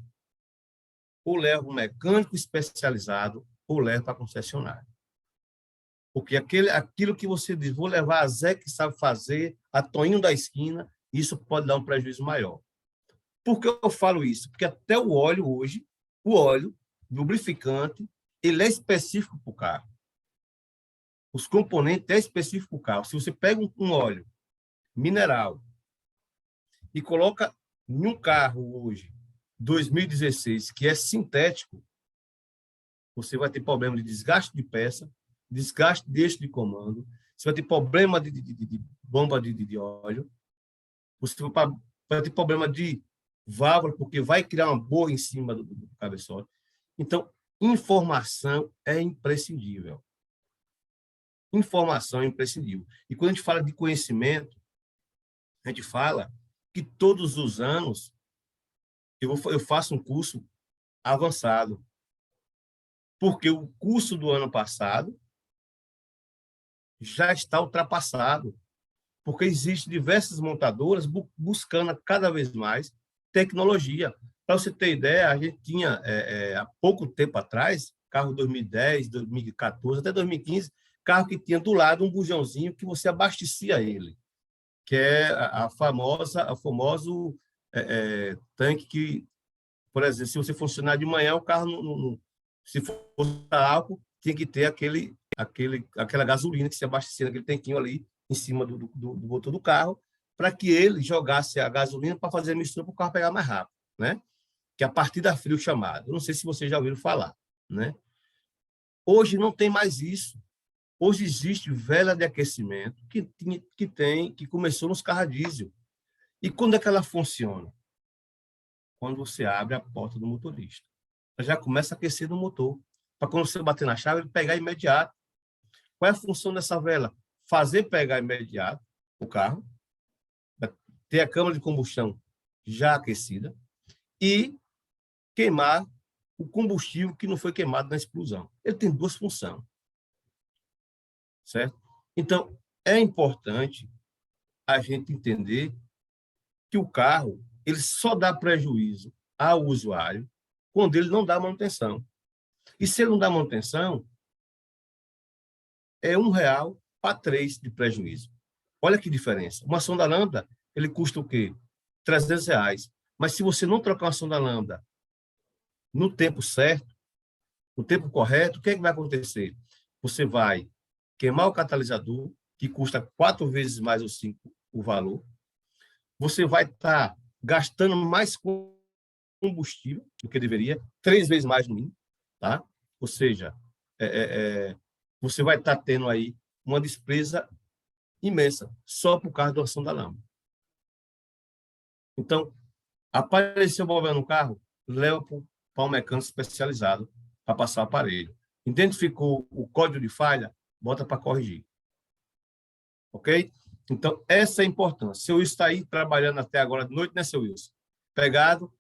ou leva um mecânico especializado, ou leva para a concessionária. Porque aquilo que você diz, vou levar a Zé que sabe fazer, a Toninho da esquina, isso pode dar um prejuízo maior. Por que eu falo isso? Porque até o óleo hoje, o óleo lubrificante, ele é específico para o carro. Os componentes é específico para o carro. Se você pega um óleo mineral e coloca em um carro hoje, 2016, que é sintético, você vai ter problema de desgaste de peça, desgaste de eixo de comando, você vai ter problema de bomba de óleo, você vai ter problema de válvula, porque vai criar uma boa em cima do cabeçote. Então, informação é imprescindível. Informação é imprescindível. E quando a gente fala de conhecimento, a gente fala que todos os anos eu faço um curso avançado, porque o curso do ano passado já está ultrapassado, porque existem diversas montadoras buscando cada vez mais tecnologia. Para você ter ideia, a gente tinha, há pouco tempo atrás, carro 2010, 2014, até 2015, carro que tinha do lado um bujãozinho que você abastecia ele, que é o famoso tanque que, por exemplo, se você funcionar de manhã, o carro, se fosse álcool, tinha que ter aquela gasolina que se abastecia naquele tanquinho ali em cima do motor do carro, para que ele jogasse a gasolina para fazer a mistura para o carro pegar mais rápido, né? Que é a partida frio chamada. Eu não sei se vocês já ouviram falar, né? Hoje não tem mais isso. Hoje existe vela de aquecimento que começou nos carros a diesel. E quando é que ela funciona? Quando você abre a porta do motorista. Ela já começa a aquecer no motor. para quando você bater na chave, ele pegar imediato. Qual é a função dessa vela? Fazer pegar imediato o carro, ter a câmara de combustão já aquecida e queimar o combustível que não foi queimado na explosão. Ele tem duas funções, certo? Então, é importante a gente entender que o carro ele só dá prejuízo ao usuário quando ele não dá manutenção. E se ele não dá manutenção, é R$ 1 para 3 de prejuízo. Olha que diferença. Uma sonda lambda, ele custa o quê? R$ 300. Mas se você não trocar uma sonda lambda no tempo certo, no tempo correto, o que é que vai acontecer? Você vai queimar o catalisador, que custa 4 vezes mais ou 5 o valor. Você vai estar gastando mais combustível do que deveria, 3 vezes mais no mínimo, tá? Ou seja, você vai estar tendo aí uma despesa imensa, só por causa da ação da lâmpada. Então, apareceu problema no carro, leva para um mecânico especializado para passar o aparelho. Identificou o código de falha, bota para corrigir. Ok? Então, essa é a importância. Seu Wilson está aí trabalhando até agora de noite, né, seu Wilson? Pegado.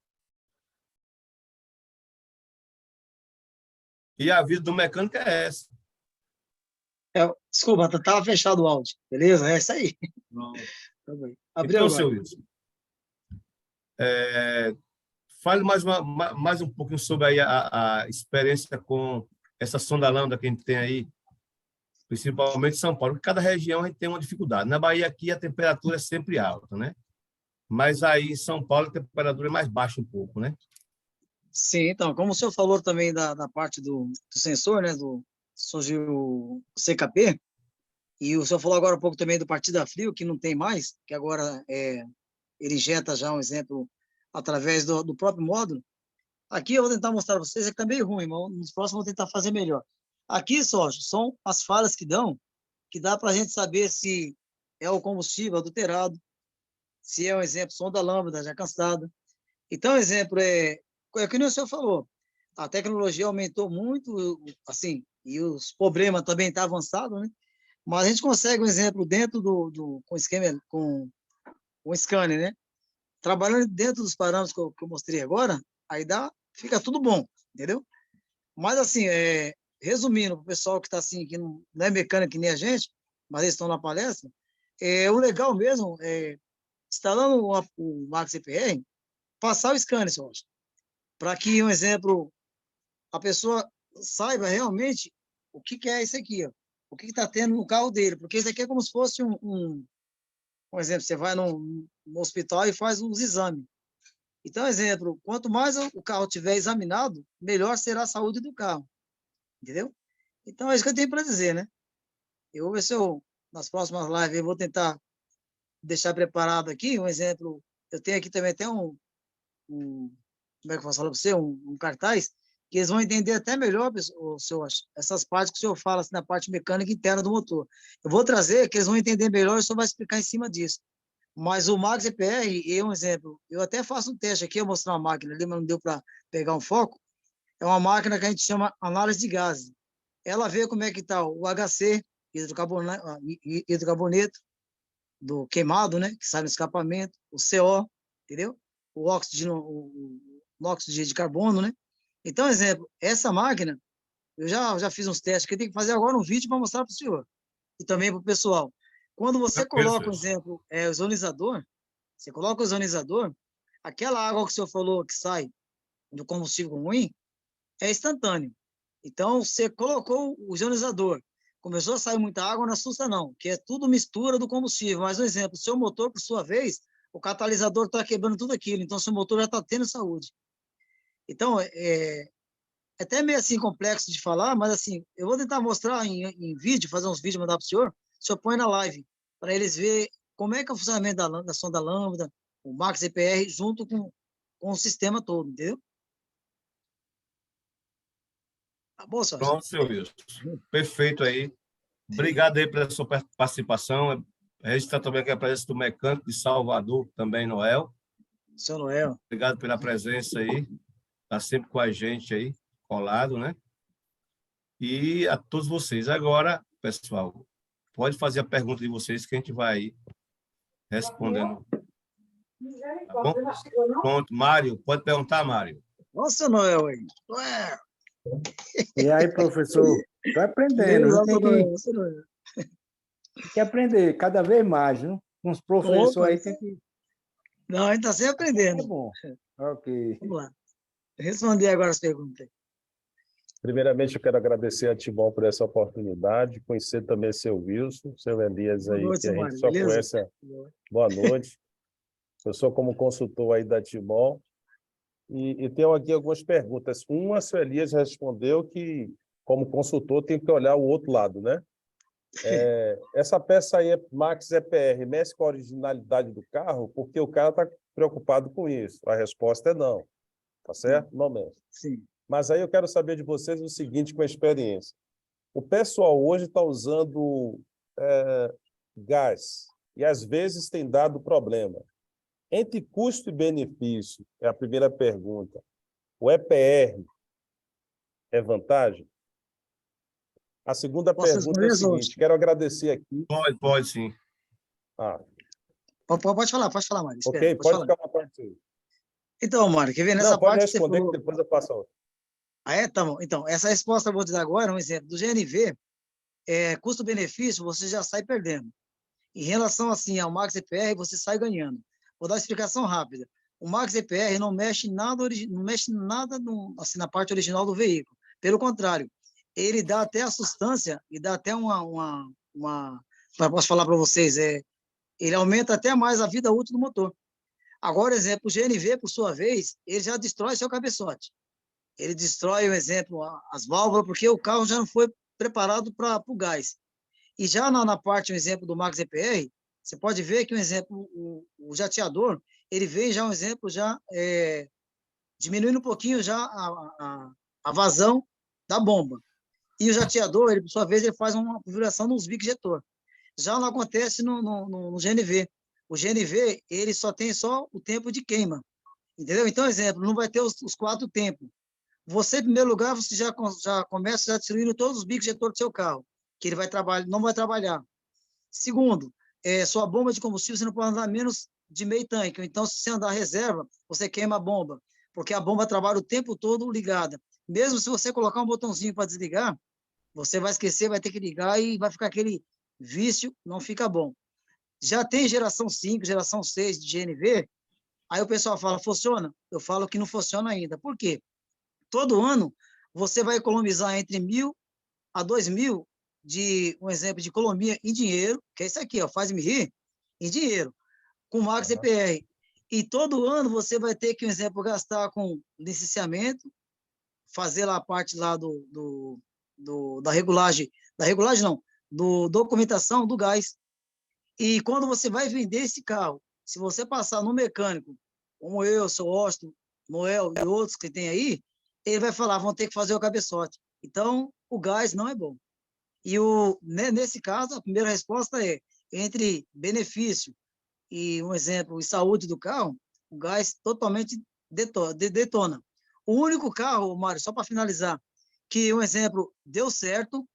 E a vida do mecânico é essa. Desculpa, estava fechado o áudio. Beleza? É isso aí. Então, seu Wilson, fale mais um pouquinho sobre aí a experiência com essa sonda lambda que a gente tem aí, principalmente em São Paulo, porque cada região a gente tem uma dificuldade. Na Bahia aqui a temperatura é sempre alta, né? Mas aí em São Paulo a temperatura é mais baixa um pouco, né? Sim, então, como o senhor falou também da parte do sensor, né, surgiu o CKP, e o senhor falou agora um pouco também do partida frio, que não tem mais, que agora ele injeta já um exemplo através do próprio módulo. Aqui eu vou tentar mostrar para vocês, é que está meio ruim, mas nos próximos eu vou tentar fazer melhor. Aqui, sócio, são as falhas que dá para a gente saber se é o combustível adulterado, se é um exemplo, sonda lambda já cansada. Então, exemplo, é que nem o senhor falou, a tecnologia aumentou muito, assim, e os problemas também estão avançados, né? Mas a gente consegue um exemplo dentro com esquema, com o scanner, né? Trabalhando dentro dos parâmetros que eu mostrei agora, aí fica tudo bom, entendeu? Mas, assim, resumindo, para o pessoal que está assim, que não é mecânico que nem a gente, mas eles estão na palestra, o legal mesmo é, instalando o Max CPR, passar o scanner, eu acho, para que, um exemplo, a pessoa saiba realmente o que é isso aqui, ó, o que está tendo no carro dele, porque isso aqui é como se fosse um exemplo, você vai no hospital e faz uns exames. Então, exemplo, quanto mais o carro tiver examinado, melhor será a saúde do carro, entendeu? Então, é isso que eu tenho para dizer, né? Eu vou ver se nas próximas lives, eu vou tentar deixar preparado aqui, um exemplo, eu tenho aqui também até como é que eu posso falar para você, um cartaz, que eles vão entender até melhor, senhor, essas partes que o senhor fala, assim, na parte mecânica interna do motor. Eu vou trazer, que eles vão entender melhor, e o senhor vai explicar em cima disso. Mas o Max EPR é um exemplo. Eu até faço um teste aqui, eu vou mostrar uma máquina ali, mas não deu para pegar um foco. É uma máquina que a gente chama análise de gases. Ela vê como é que está o HC, hidrocarboneto do queimado, né, que sai no escapamento, o CO, entendeu? O óxido de carbono, né? Então, exemplo, essa máquina, eu já fiz uns testes, que eu tenho que fazer agora um vídeo para mostrar para o senhor e também para o pessoal. Quando você coloca, por exemplo, o ozonizador, você coloca o ozonizador, aquela água que o senhor falou que sai do combustível ruim, é instantâneo. Então, você colocou o ozonizador, começou a sair muita água, não assusta não, que é tudo mistura do combustível. Mas, um exemplo, o seu motor, por sua vez, o catalisador está quebrando tudo aquilo, então seu motor já está tendo saúde. Então, é até meio assim complexo de falar, mas assim, eu vou tentar mostrar em vídeo, fazer uns vídeos, mandar para o senhor põe na live, para eles verem como é que é o funcionamento da sonda lambda, o Max EPR, junto com o sistema todo, entendeu? Tá bom, senhor? Pronto, seu Wilson. Perfeito aí. Obrigado aí pela sua participação. Registrar também aqui a presença do mecânico de Salvador, também, Noel. Seu Noel. Obrigado pela presença aí. Está sempre com a gente aí, colado, né? e a todos vocês. Agora, pessoal, pode fazer a pergunta de vocês que a gente vai respondendo. Tá bom? Pronto, Mário, pode perguntar, Mário. Nossa, Noel aí. Noel. E aí, professor? Estou aprendendo, viu? Tem que aprender cada vez mais, viu? Com os professores aí tem que... Não, a gente está sempre aprendendo. É bom. Ok. Vamos lá. Responder agora as perguntas. Primeiramente, eu quero agradecer a Timon por essa oportunidade, conhecer também seu Wilson, seu Elias aí, noite, que a gente Mário, só beleza? conhece. Boa noite. Eu sou como consultor aí da Timon e tenho aqui algumas perguntas. Uma, seu Elias respondeu que, como consultor, tem que olhar o outro lado, né? Essa peça aí, Max EPR, mexe com a originalidade do carro, porque o cara está preocupado com isso. A resposta é não. Tá certo? Não mexe. Sim. Mas aí eu quero saber de vocês o seguinte, com a experiência. O pessoal hoje está usando gás e, às vezes, tem dado problema. Entre custo e benefício, é a primeira pergunta. O EPR é vantagem? A segunda pergunta é a seguinte, quero agradecer aqui... Pode sim. Pode falar, Mário. Ok, pode ficar à parte. Então, Mário, quer ver nessa pode parte responder que você falou... que depois eu passo a outra. Tá bom. Então, essa resposta eu vou te dar agora, um exemplo. Do GNV, custo-benefício, você já sai perdendo. Em relação, assim, ao Max EPR, você sai ganhando. Vou dar uma explicação rápida. O Max EPR não mexe nada, assim, na parte original do veículo. Pelo contrário, ele dá até a sustância e dá até posso falar para vocês, ele aumenta até mais a vida útil do motor. Agora, exemplo, o GNV, por sua vez, ele já destrói seu cabeçote. Ele destrói, por exemplo, as válvulas, porque o carro já não foi preparado para o gás. E já na parte, um exemplo do Max EPR, você pode ver que, um exemplo, o jateador, ele vem já, um exemplo, já diminuindo um pouquinho já a vazão da bomba. E o jateador, ele, por sua vez, ele faz uma configuração nos bico injetor. Já não acontece no GNV. O GNV, ele só tem o tempo de queima. Entendeu? Então, exemplo, não vai ter os 4 tempos. Você, em primeiro lugar, você já começa já destruindo todos os bicos injetor do seu carro, que ele não vai trabalhar. Segundo, sua bomba de combustível, você não pode andar menos de meio tanque. Então, se você andar reserva, você queima a bomba, porque a bomba trabalha o tempo todo ligada. Mesmo se você colocar um botãozinho para desligar, você vai esquecer, vai ter que ligar e vai ficar aquele vício, não fica bom. Já tem geração 5, geração 6 de GNV, aí o pessoal fala, funciona? Eu falo que não funciona ainda. Por quê? Todo ano, você vai economizar entre 1.000 a 2.000 de, um exemplo, de economia em dinheiro, que é isso aqui, ó, faz-me rir, em dinheiro, com Max EPR. E todo ano você vai ter que, um exemplo, gastar com licenciamento, fazer lá a parte lá da regulagem não, documentação do gás. E quando você vai vender esse carro, se você passar no mecânico, como eu, seu Austin, Noel e outros que tem aí, ele vai falar, vão ter que fazer o cabeçote. Então, o gás não é bom. E nesse caso, a primeira resposta é, entre benefício e, um exemplo, e saúde do carro, o gás totalmente detona. O único carro, Mário, só para finalizar, que, um exemplo, deu certo,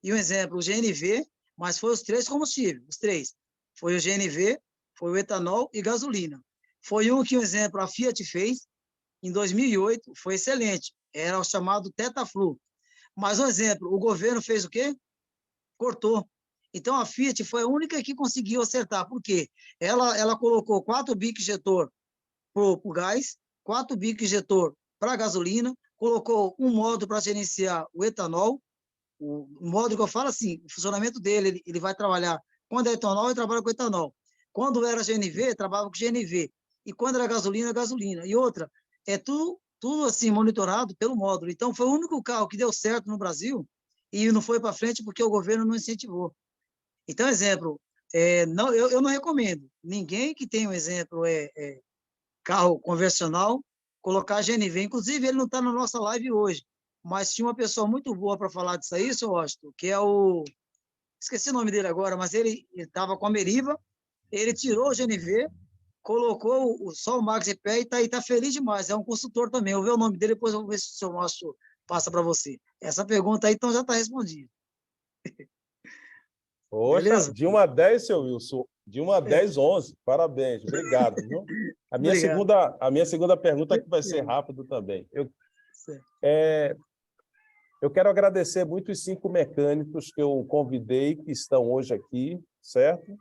e um exemplo, o GNV, mas foi os 3 combustíveis, os 3. Foi o GNV, foi o etanol e gasolina. Foi um que, um exemplo, a Fiat fez em 2008, foi excelente. Era o chamado Tetaflu. Mas, um exemplo, o governo fez o quê? Cortou. Então, a Fiat foi a única que conseguiu acertar. Por quê? Ela colocou 4 bicos injetor para o gás, 4 bicos injetor para a gasolina, colocou um modo para gerenciar o etanol. O modo que eu falo assim, o funcionamento dele, ele vai trabalhar, quando é etanol, ele trabalha com etanol. Quando era GNV, trabalhava com GNV. E quando era gasolina, gasolina. E outra, tudo assim, monitorado pelo módulo. Então, foi o único carro que deu certo no Brasil e não foi para frente porque o governo não incentivou. Então, exemplo, eu não recomendo. Ninguém que tem um exemplo, carro convencional, colocar GNV. Inclusive, ele não está na nossa live hoje, mas tinha uma pessoa muito boa para falar disso aí, seu Austin, que é esqueci o nome dele agora, mas ele estava com a Meriva, ele tirou o GNV, colocou só o Max EPR e está feliz demais. É um consultor também. Eu vou ver o nome dele, depois eu vou ver se o seu Márcio passa para você. Essa pergunta aí, então, já está respondida. Poxa, Beleza? de 1 a 10, seu Wilson. De 1 a 10, 11. Parabéns, obrigado. Viu? Obrigado. A minha segunda pergunta aqui vai ser rápido também. Certo. Eu quero agradecer muito os 5 mecânicos que eu convidei, que estão hoje aqui, certo?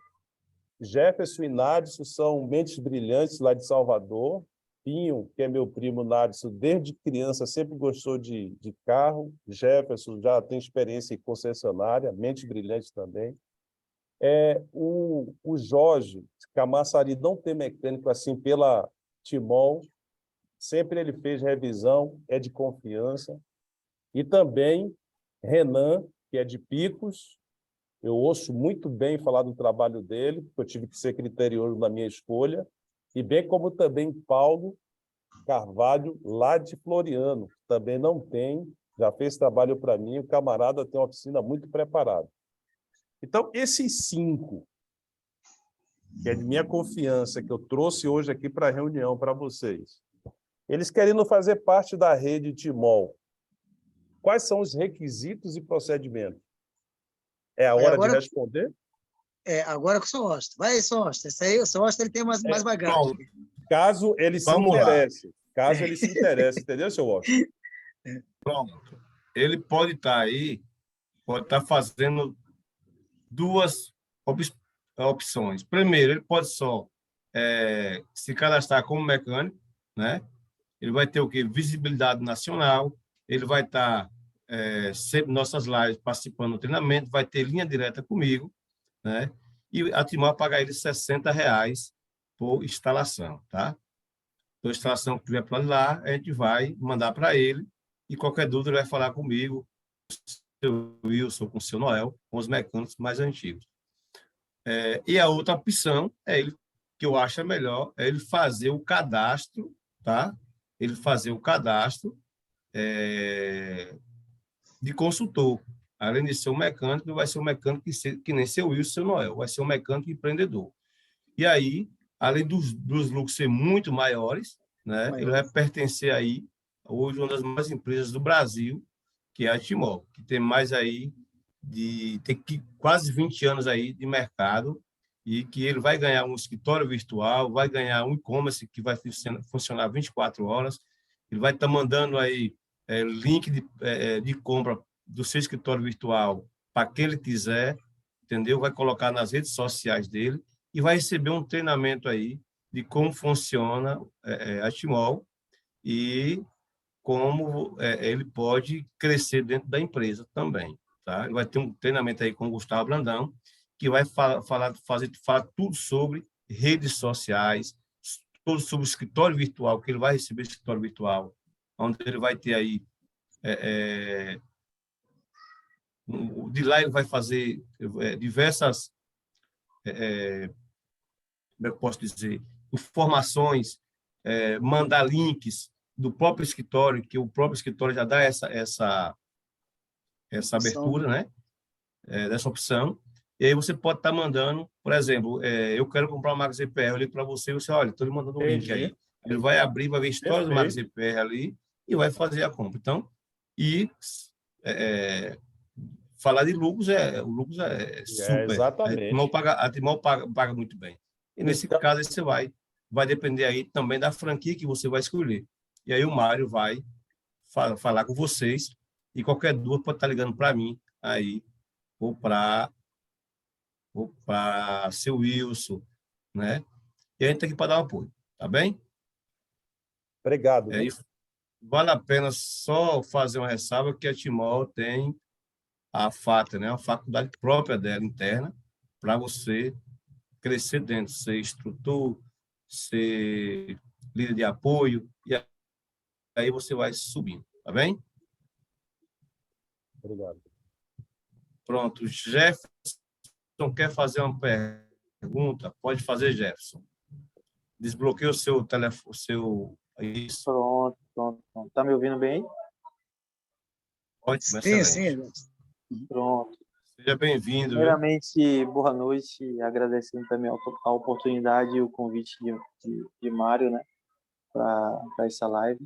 Jefferson e Nadson são mentes brilhantes lá de Salvador. Pinho, que é meu primo Nadson, desde criança sempre gostou de carro. Jefferson já tem experiência em concessionária, mente brilhante também. O Jorge, Camaçari não tem mecânico assim pela Timol, sempre ele fez revisão, é de confiança. E também Renan, que é de Picos, eu ouço muito bem falar do trabalho dele, porque eu tive que ser criterioso na minha escolha, e bem como também Paulo Carvalho, lá de Floriano, que também não tem, já fez trabalho para mim, o camarada tem uma oficina muito preparada. Então, esses 5, que é de minha confiança, que eu trouxe hoje aqui para a reunião para vocês, eles querendo fazer parte da rede Timol, quais são os requisitos e procedimentos? É a hora de responder? Agora com o Sosta. Vai, Sosta. Esse aí, o Sosta, ele tem mais bagagem. Caso ele se interesse. Caso ele se interesse, entendeu, seu Washington? Pronto. Ele pode estar aí, pode estar fazendo 2 opções. Primeiro, ele pode só se cadastrar como mecânico, né? Ele vai ter o quê? Visibilidade nacional, ele vai estar sempre nossas lives participando do treinamento, vai ter linha direta comigo, né? E a Timol pagar ele R$60 por instalação, tá? Por instalação que tiver para lá, a gente vai mandar para ele e qualquer dúvida ele vai falar comigo, com o seu Wilson, com o seu Noel, com os mecânicos mais antigos. E a outra opção que eu acho melhor, é ele fazer o cadastro, tá? Ele fazer o cadastro de consultor. Além de ser um mecânico, vai ser um mecânico que nem seu Wilson, seu Noel, vai ser um mecânico empreendedor. E aí, além dos lucros ser muito maiores, né, ele vai pertencer aí, hoje, uma das maiores empresas do Brasil, que é a Timol, que tem mais aí, tem quase 20 anos aí de mercado, e que ele vai ganhar um escritório virtual, vai ganhar um e-commerce que vai funcionar 24 horas, ele vai estar mandando aí link de compra do seu escritório virtual para quem ele quiser, entendeu? Vai colocar nas redes sociais dele e vai receber um treinamento aí de como funciona a Timol e como ele pode crescer dentro da empresa também, tá? Ele vai ter um treinamento aí com o Gustavo Brandão, que vai falar tudo sobre redes sociais, tudo sobre o escritório virtual, que ele vai receber escritório virtual, onde ele vai ter aí de lá ele vai fazer diversas, como eu posso dizer, informações, mandar links do próprio escritório, que o próprio escritório já dá essa abertura, né? Dessa opção. E aí você pode estar mandando, por exemplo, eu quero comprar uma Max ZPR, eu ligo para você e você, olha, estou lhe mandando um link aí. Ele vai abrir, vai ver a história do Max ZPR ali e vai fazer a compra. Então, falar de lucros o lucros é super. Exatamente. A Timol paga muito bem. E nesse caso, você vai depender aí também da franquia que você vai escolher. E aí o Mário vai falar com vocês e qualquer dúvida pode estar ligando para mim aí ou para seu Wilson, né? E a gente tem aqui para dar um apoio, tá bem? Obrigado. Vale a pena só fazer uma ressalva que a Timol tem a FATA, né? A faculdade própria dela, interna, para você crescer dentro, ser instrutor, ser líder de apoio, e aí você vai subindo, tá bem? Obrigado. Pronto, Jefferson quer fazer uma pergunta? Pode fazer, Jefferson. Desbloqueia o seu telefone, Isso. Pronto. Tá me ouvindo bem? Ótimo, sim, excelente. Sim. Pronto. Seja bem-vindo. Primeiramente, boa noite, agradecendo também a oportunidade e o convite de Mário, né, para essa live.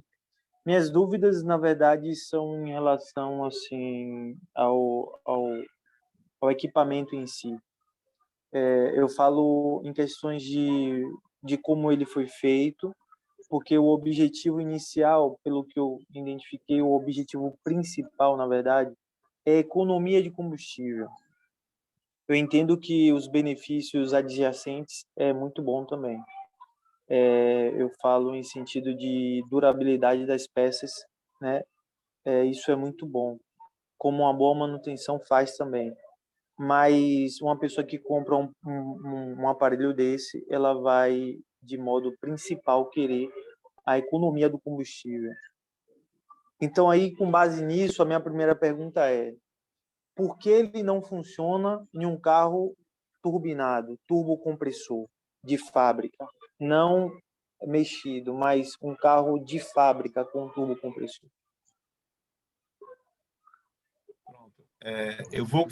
Minhas dúvidas, na verdade, são em relação assim ao equipamento em si. Eu falo em questões de como ele foi feito, porque o objetivo inicial, pelo que eu identifiquei, o objetivo principal, na verdade, é a economia de combustível. Eu entendo que os benefícios adjacentes é muito bom também. Eu falo em sentido de durabilidade das peças, né? Isso é muito bom, como uma boa manutenção faz também. Mas uma pessoa que compra um aparelho desse, ela vai, de modo principal, querer a economia do combustível. Então, aí, com base nisso, a minha primeira pergunta é: por que ele não funciona em um carro turbinado, turbocompressor, de fábrica? Não mexido, mas um carro de fábrica com turbocompressor. Eu vou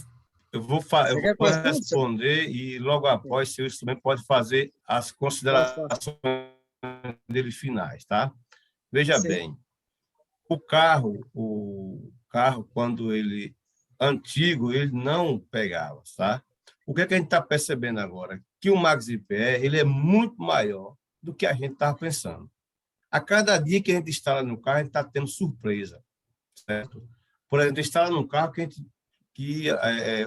responder e logo após seu instrumento pode fazer as considerações dele finais, tá? Veja bem, o carro quando ele antigo, ele não pegava, tá? O que é que a gente está percebendo agora? Que o MaxiPR, ele é muito maior do que a gente estava pensando. A cada dia que a gente instala no carro, a gente está tendo surpresa, certo? Por exemplo, instala no carro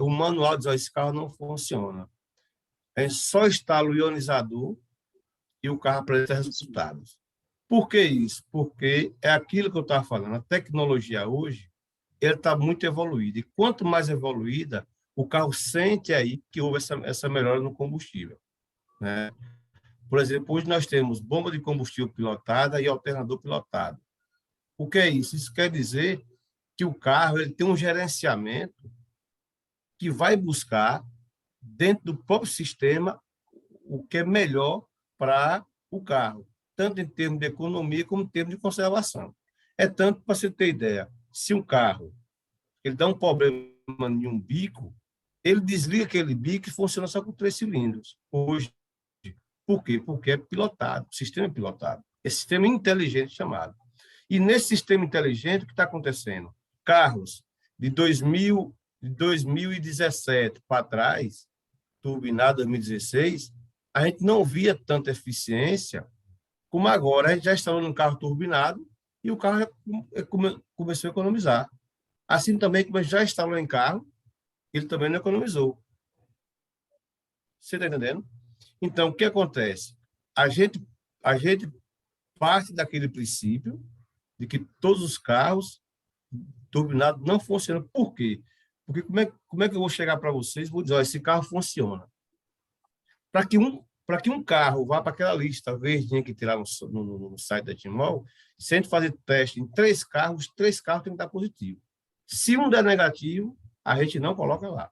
o manual diz: esse carro não funciona. A gente só instala o ionizador e o carro apresenta resultados. Por que isso? Porque é aquilo que eu estava falando. A tecnologia hoje ele está muito evoluída. E quanto mais evoluída, o carro sente aí que houve essa melhora no combustível, né? Por exemplo, hoje nós temos bomba de combustível pilotada e alternador pilotado. O que é isso? Isso quer dizer que o carro ele tem um gerenciamento que vai buscar, dentro do próprio sistema, o que é melhor para o carro, tanto em termos de economia como em termos de conservação. É tanto, para você ter ideia, se um carro ele dá um problema em um bico, ele desliga aquele bico e funciona só com 3 cilindros. Hoje. Por quê? Porque é pilotado, o sistema é pilotado. É sistema inteligente chamado. E nesse sistema inteligente, o que está acontecendo? Carros de 2017 para trás, turbinado 2016, a gente não via tanta eficiência como agora. A gente já instalou num carro turbinado e o carro começou a economizar. Assim também, como já instalou em carro, ele também não economizou. Você está entendendo? Então, o que acontece? A gente parte daquele princípio de que todos os carros turbinados não funcionam. Por quê? Porque como é que eu vou chegar para vocês e vou dizer: esse carro funciona? Para que um carro vá para aquela lista verdinha que tem lá no site da Timol, se a gente fazer teste em 3 carros tem que estar positivo. Se um der negativo, a gente não coloca lá.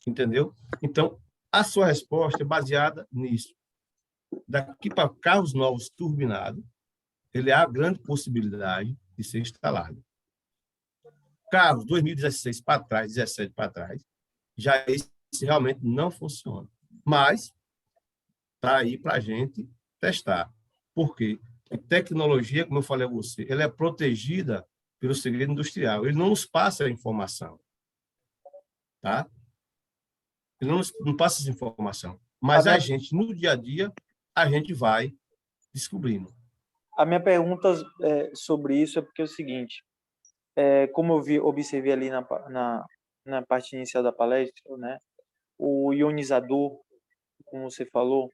Entendeu? Então, a sua resposta é baseada nisso. Daqui para carros novos turbinados, ele há grande possibilidade de ser instalado. Carros 2016 para trás, 17 para trás, já esse realmente não funciona. Mas está aí para a gente testar. Por quê? Porque tecnologia, como eu falei a você, ela é protegida pelo segredo industrial. Ele não nos passa a informação. Tá? Ele não passa essa informação. Mas a gente, no dia a dia, a gente vai descobrindo. A minha pergunta sobre isso é porque é o seguinte: como eu observei ali na parte inicial da palestra, né, o ionizador, como você falou,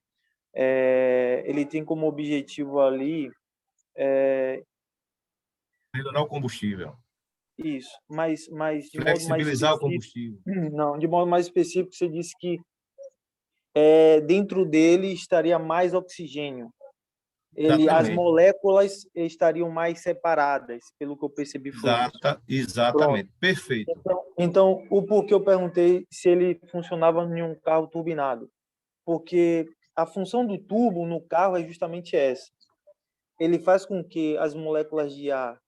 ele tem como objetivo ali melhorar o combustível. Isso, mas de flexibilizar o combustível. Não, de modo mais específico, você disse que dentro dele estaria mais oxigênio. As moléculas estariam mais separadas, pelo que eu percebi. Exatamente, pronto. Perfeito. Então, o porquê eu perguntei se ele funcionava em um carro turbinado. Porque a função do turbo no carro é justamente essa. Ele faz com que as moléculas de ar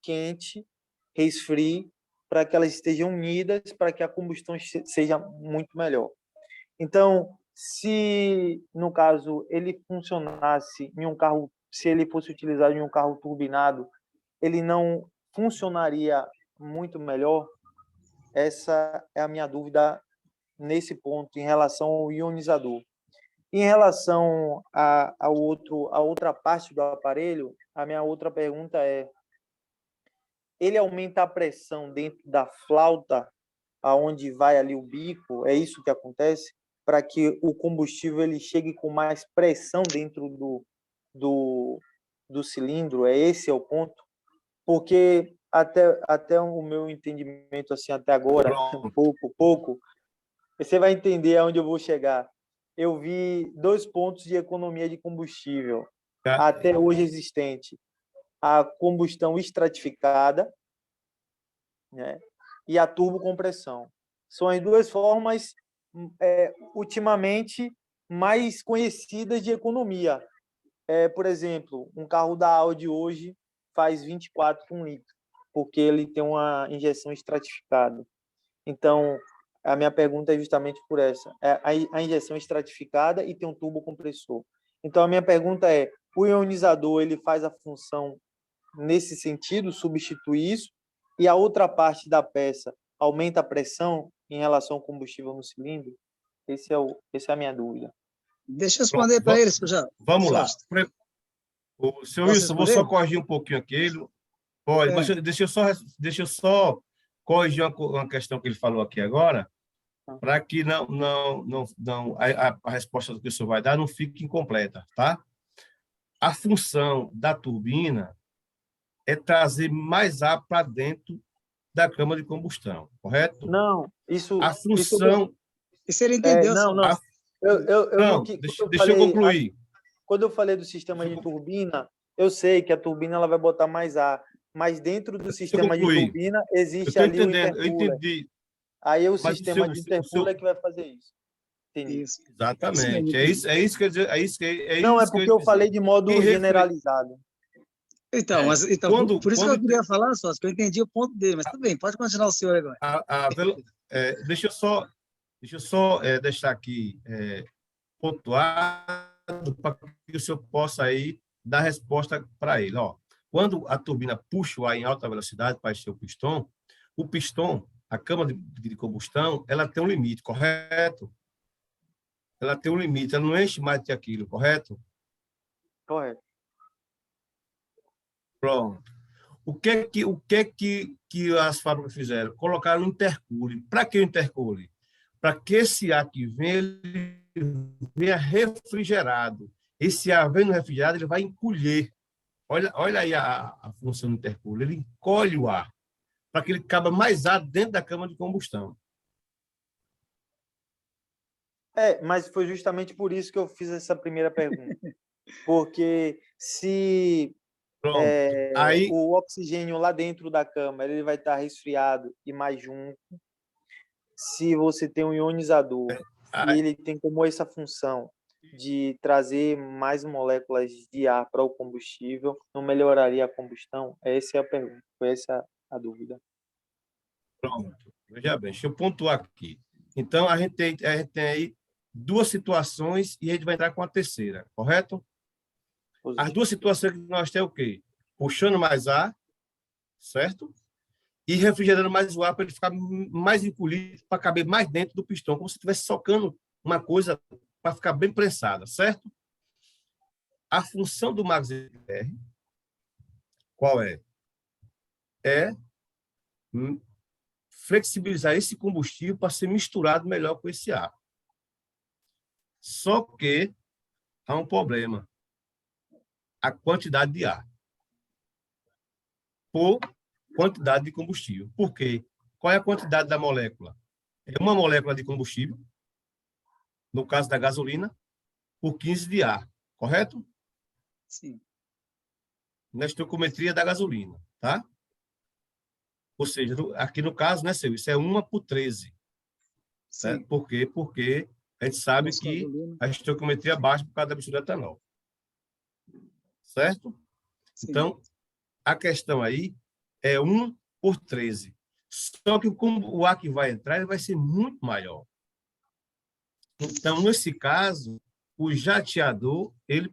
quente resfrie para que elas estejam unidas, para que a combustão seja muito melhor. Então, se, no caso, ele funcionasse em um carro se ele fosse utilizado em um carro turbinado, ele não funcionaria muito melhor? Essa é a minha dúvida nesse ponto, em relação ao ionizador. Em relação a outra parte do aparelho, a minha outra pergunta é: ele aumenta a pressão dentro da flauta, aonde vai ali o bico? É isso que acontece? Para que o combustível ele chegue com mais pressão dentro do cilindro? Esse é o ponto? Porque até o meu entendimento assim até agora, pouco, você vai entender aonde eu vou chegar. Eu vi 2 pontos de economia de combustível até hoje existente: a combustão estratificada, né, e a turbocompressão. São as 2 formas ultimamente mais conhecidas de economia. Por exemplo, um carro da Audi hoje faz 24 por 1 litro, porque ele tem uma injeção estratificada. Então, a minha pergunta é justamente por essa. A injeção estratificada e tem um turbocompressor. Então, a minha pergunta é: o ionizador ele faz a função nesse sentido, substitui isso, e a outra parte da peça aumenta a pressão em relação ao combustível no cilindro? Essa é a minha dúvida. Deixa eu responder para ele, senhor já. Vamos lá. Senhor Wilson, vou só corrigir um pouquinho aqui. Pode, mas deixa eu só corrigir uma questão que ele falou aqui agora, para que a resposta que o senhor vai dar não fique incompleta, tá? A função da turbina é trazer mais ar para dentro da câmara de combustão, correto? Não, isso... A função... Isso ele entendeu. Deixa eu concluir. Quando eu falei do sistema de turbina, eu sei que a turbina ela vai botar mais ar, mas dentro do sistema de turbina existe ali o intercooler. Eu entendi. Aí o sistema de intercooler é que vai fazer isso. Entendi. Isso. Exatamente. É isso que eu dizer. Não, é porque eu falei de modo generalizado. Então, por isso que eu queria falar, só que eu entendi o ponto dele, mas tudo bem, pode continuar o senhor agora. Deixa eu só deixar aqui pontuado para que o senhor possa aí dar resposta para ele. Ó, quando a turbina puxa o ar em alta velocidade para encher o pistão, a câmara de combustão, ela tem um limite, correto? Ela tem um limite, ela não enche mais que aquilo, correto? Correto. Pronto. O que as fábricas fizeram? Colocaram um intercooler. Para que o intercooler? Para que esse ar que vem, ele venha refrigerado. Esse ar vendo refrigerado, ele vai encolher. Olha aí a função do intercooler. Ele encolhe o ar, para que ele caiba mais ar dentro da câmara de combustão. Mas foi justamente por isso que eu fiz essa primeira pergunta. Porque se o oxigênio lá dentro da câmara ele vai estar resfriado e mais junto, se você tem um ionizador e ele tem como essa função de trazer mais moléculas de ar para o combustível, não melhoraria a combustão? Essa é a pergunta, foi essa a dúvida. Pronto. Veja bem, deixa eu pontuar aqui. Então, a gente tem aí 2 situações e a gente vai entrar com a terceira, correto? As 2 situações que nós temos é o quê? Puxando mais ar, certo? E refrigerando mais o ar para ele ficar mais encolhido, para caber mais dentro do pistão, como se estivesse socando uma coisa para ficar bem prensada, certo? A função do MaxPR, qual é? É flexibilizar esse combustível para ser misturado melhor com esse ar. Só que há um problema. A quantidade de ar por quantidade de combustível. Por quê? Qual é a quantidade da molécula? É uma molécula de combustível, no caso da gasolina, por 15 de ar, correto? Sim. Na estequiometria da gasolina, tá? Ou seja, aqui no caso, né, seu, isso é 1 por 13. Certo? Por quê? Porque a gente sabe que a estequiometria baixa por causa da mistura de etanol. Certo? Sim. Então, a questão aí é 1 por 13. Só que o ar que vai entrar ele vai ser muito maior. Então, nesse caso, o jateador ele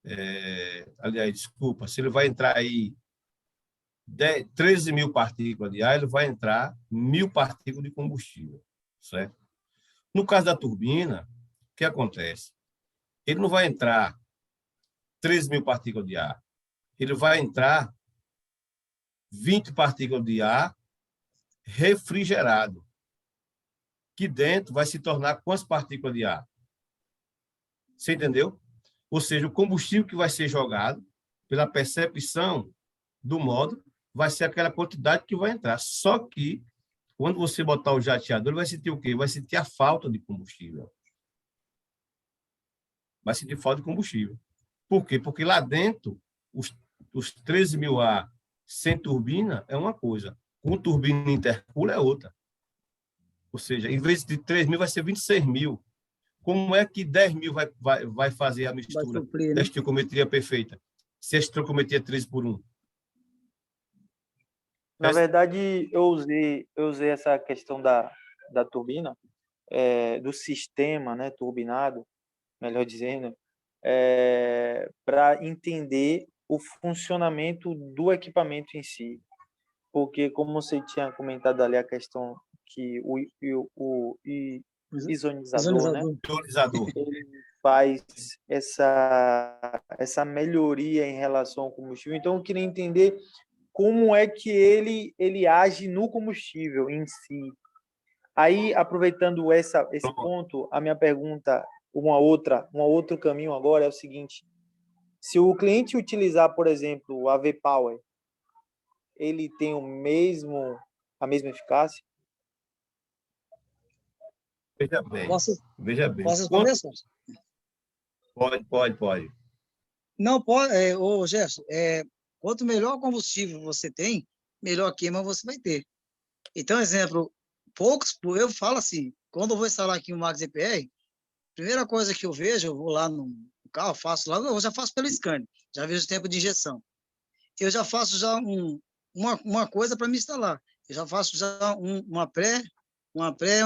aliás, desculpa, se ele vai entrar aí 13 mil partículas de ar, ele vai entrar 1.000 partículas de combustível, certo? No caso da turbina, o que acontece? Ele não vai entrar 13 mil partículas de ar, ele vai entrar 20 partículas de ar refrigerado, que dentro vai se tornar quantas partículas de ar? Você entendeu? Ou seja, o combustível que vai ser jogado, pela percepção do módulo, vai ser aquela quantidade que vai entrar. Só que, quando você botar o jateador, ele vai sentir o quê? Vai sentir a falta de combustível. Vai sentir falta de combustível. Por quê? Porque lá dentro, os 13 mil ar sem turbina é uma coisa, com turbina intercooler é outra. Ou seja, em vez de 3 mil, vai ser 26 mil. Como é que 10 mil vai fazer a mistura da estequiometria perfeita? Se a estequiometria é 3 por 1. Na verdade, eu usei essa questão da turbina, do sistema, né, turbinado, melhor dizendo, para entender o funcionamento do equipamento em si. Porque, como você tinha comentado ali, a questão que o isonizador, né, ele faz essa melhoria em relação ao combustível. Então, eu queria entender como é que ele age no combustível em si. Aí, aproveitando esse ponto, a minha pergunta, um outro caminho agora é o seguinte: se o cliente utilizar, por exemplo, o AV Power, ele tem a mesma eficácia? Veja bem. Veja bem. Posso responder, Sérgio? Pode. Não, pode. Ô, Gerson, quanto melhor combustível você tem, melhor queima você vai ter. Então, exemplo, eu falo assim, quando eu vou instalar aqui o Max EPR, primeira coisa que eu vejo, eu vou lá no carro, eu já faço pelo scanner, já vejo o tempo de injeção. Eu já faço já uma coisa para me instalar. Eu já faço já um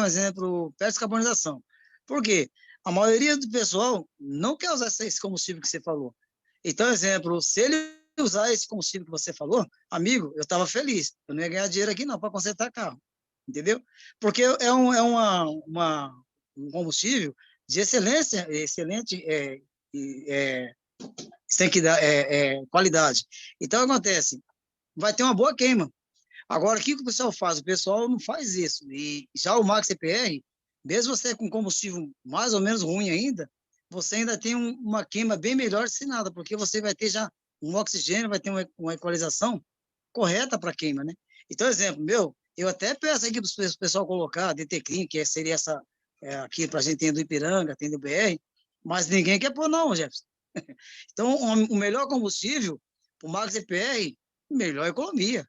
exemplo, pré-descarbonização. Por quê? A maioria do pessoal não quer usar esse combustível que você falou. Então, exemplo, se ele usar esse combustível que você falou, amigo, eu estava feliz. Eu não ia ganhar dinheiro aqui não para consertar carro. Entendeu? Porque é um combustível de excelente qualidade. Então, acontece, vai ter uma boa queima. Agora, o que o pessoal faz? O pessoal não faz isso. E já o Max EPR, mesmo você com combustível mais ou menos ruim ainda, você ainda tem uma queima bem melhor sem nada, porque você vai ter já um oxigênio, vai ter uma equalização correta para queima, né? Então, exemplo, eu até peço aqui para o pessoal colocar a DT Clean, que seria essa, aqui para a gente ter do Ipiranga, tem do BR, mas ninguém quer pôr não, Jefferson. Então, o melhor combustível, o Max EPR, melhor economia,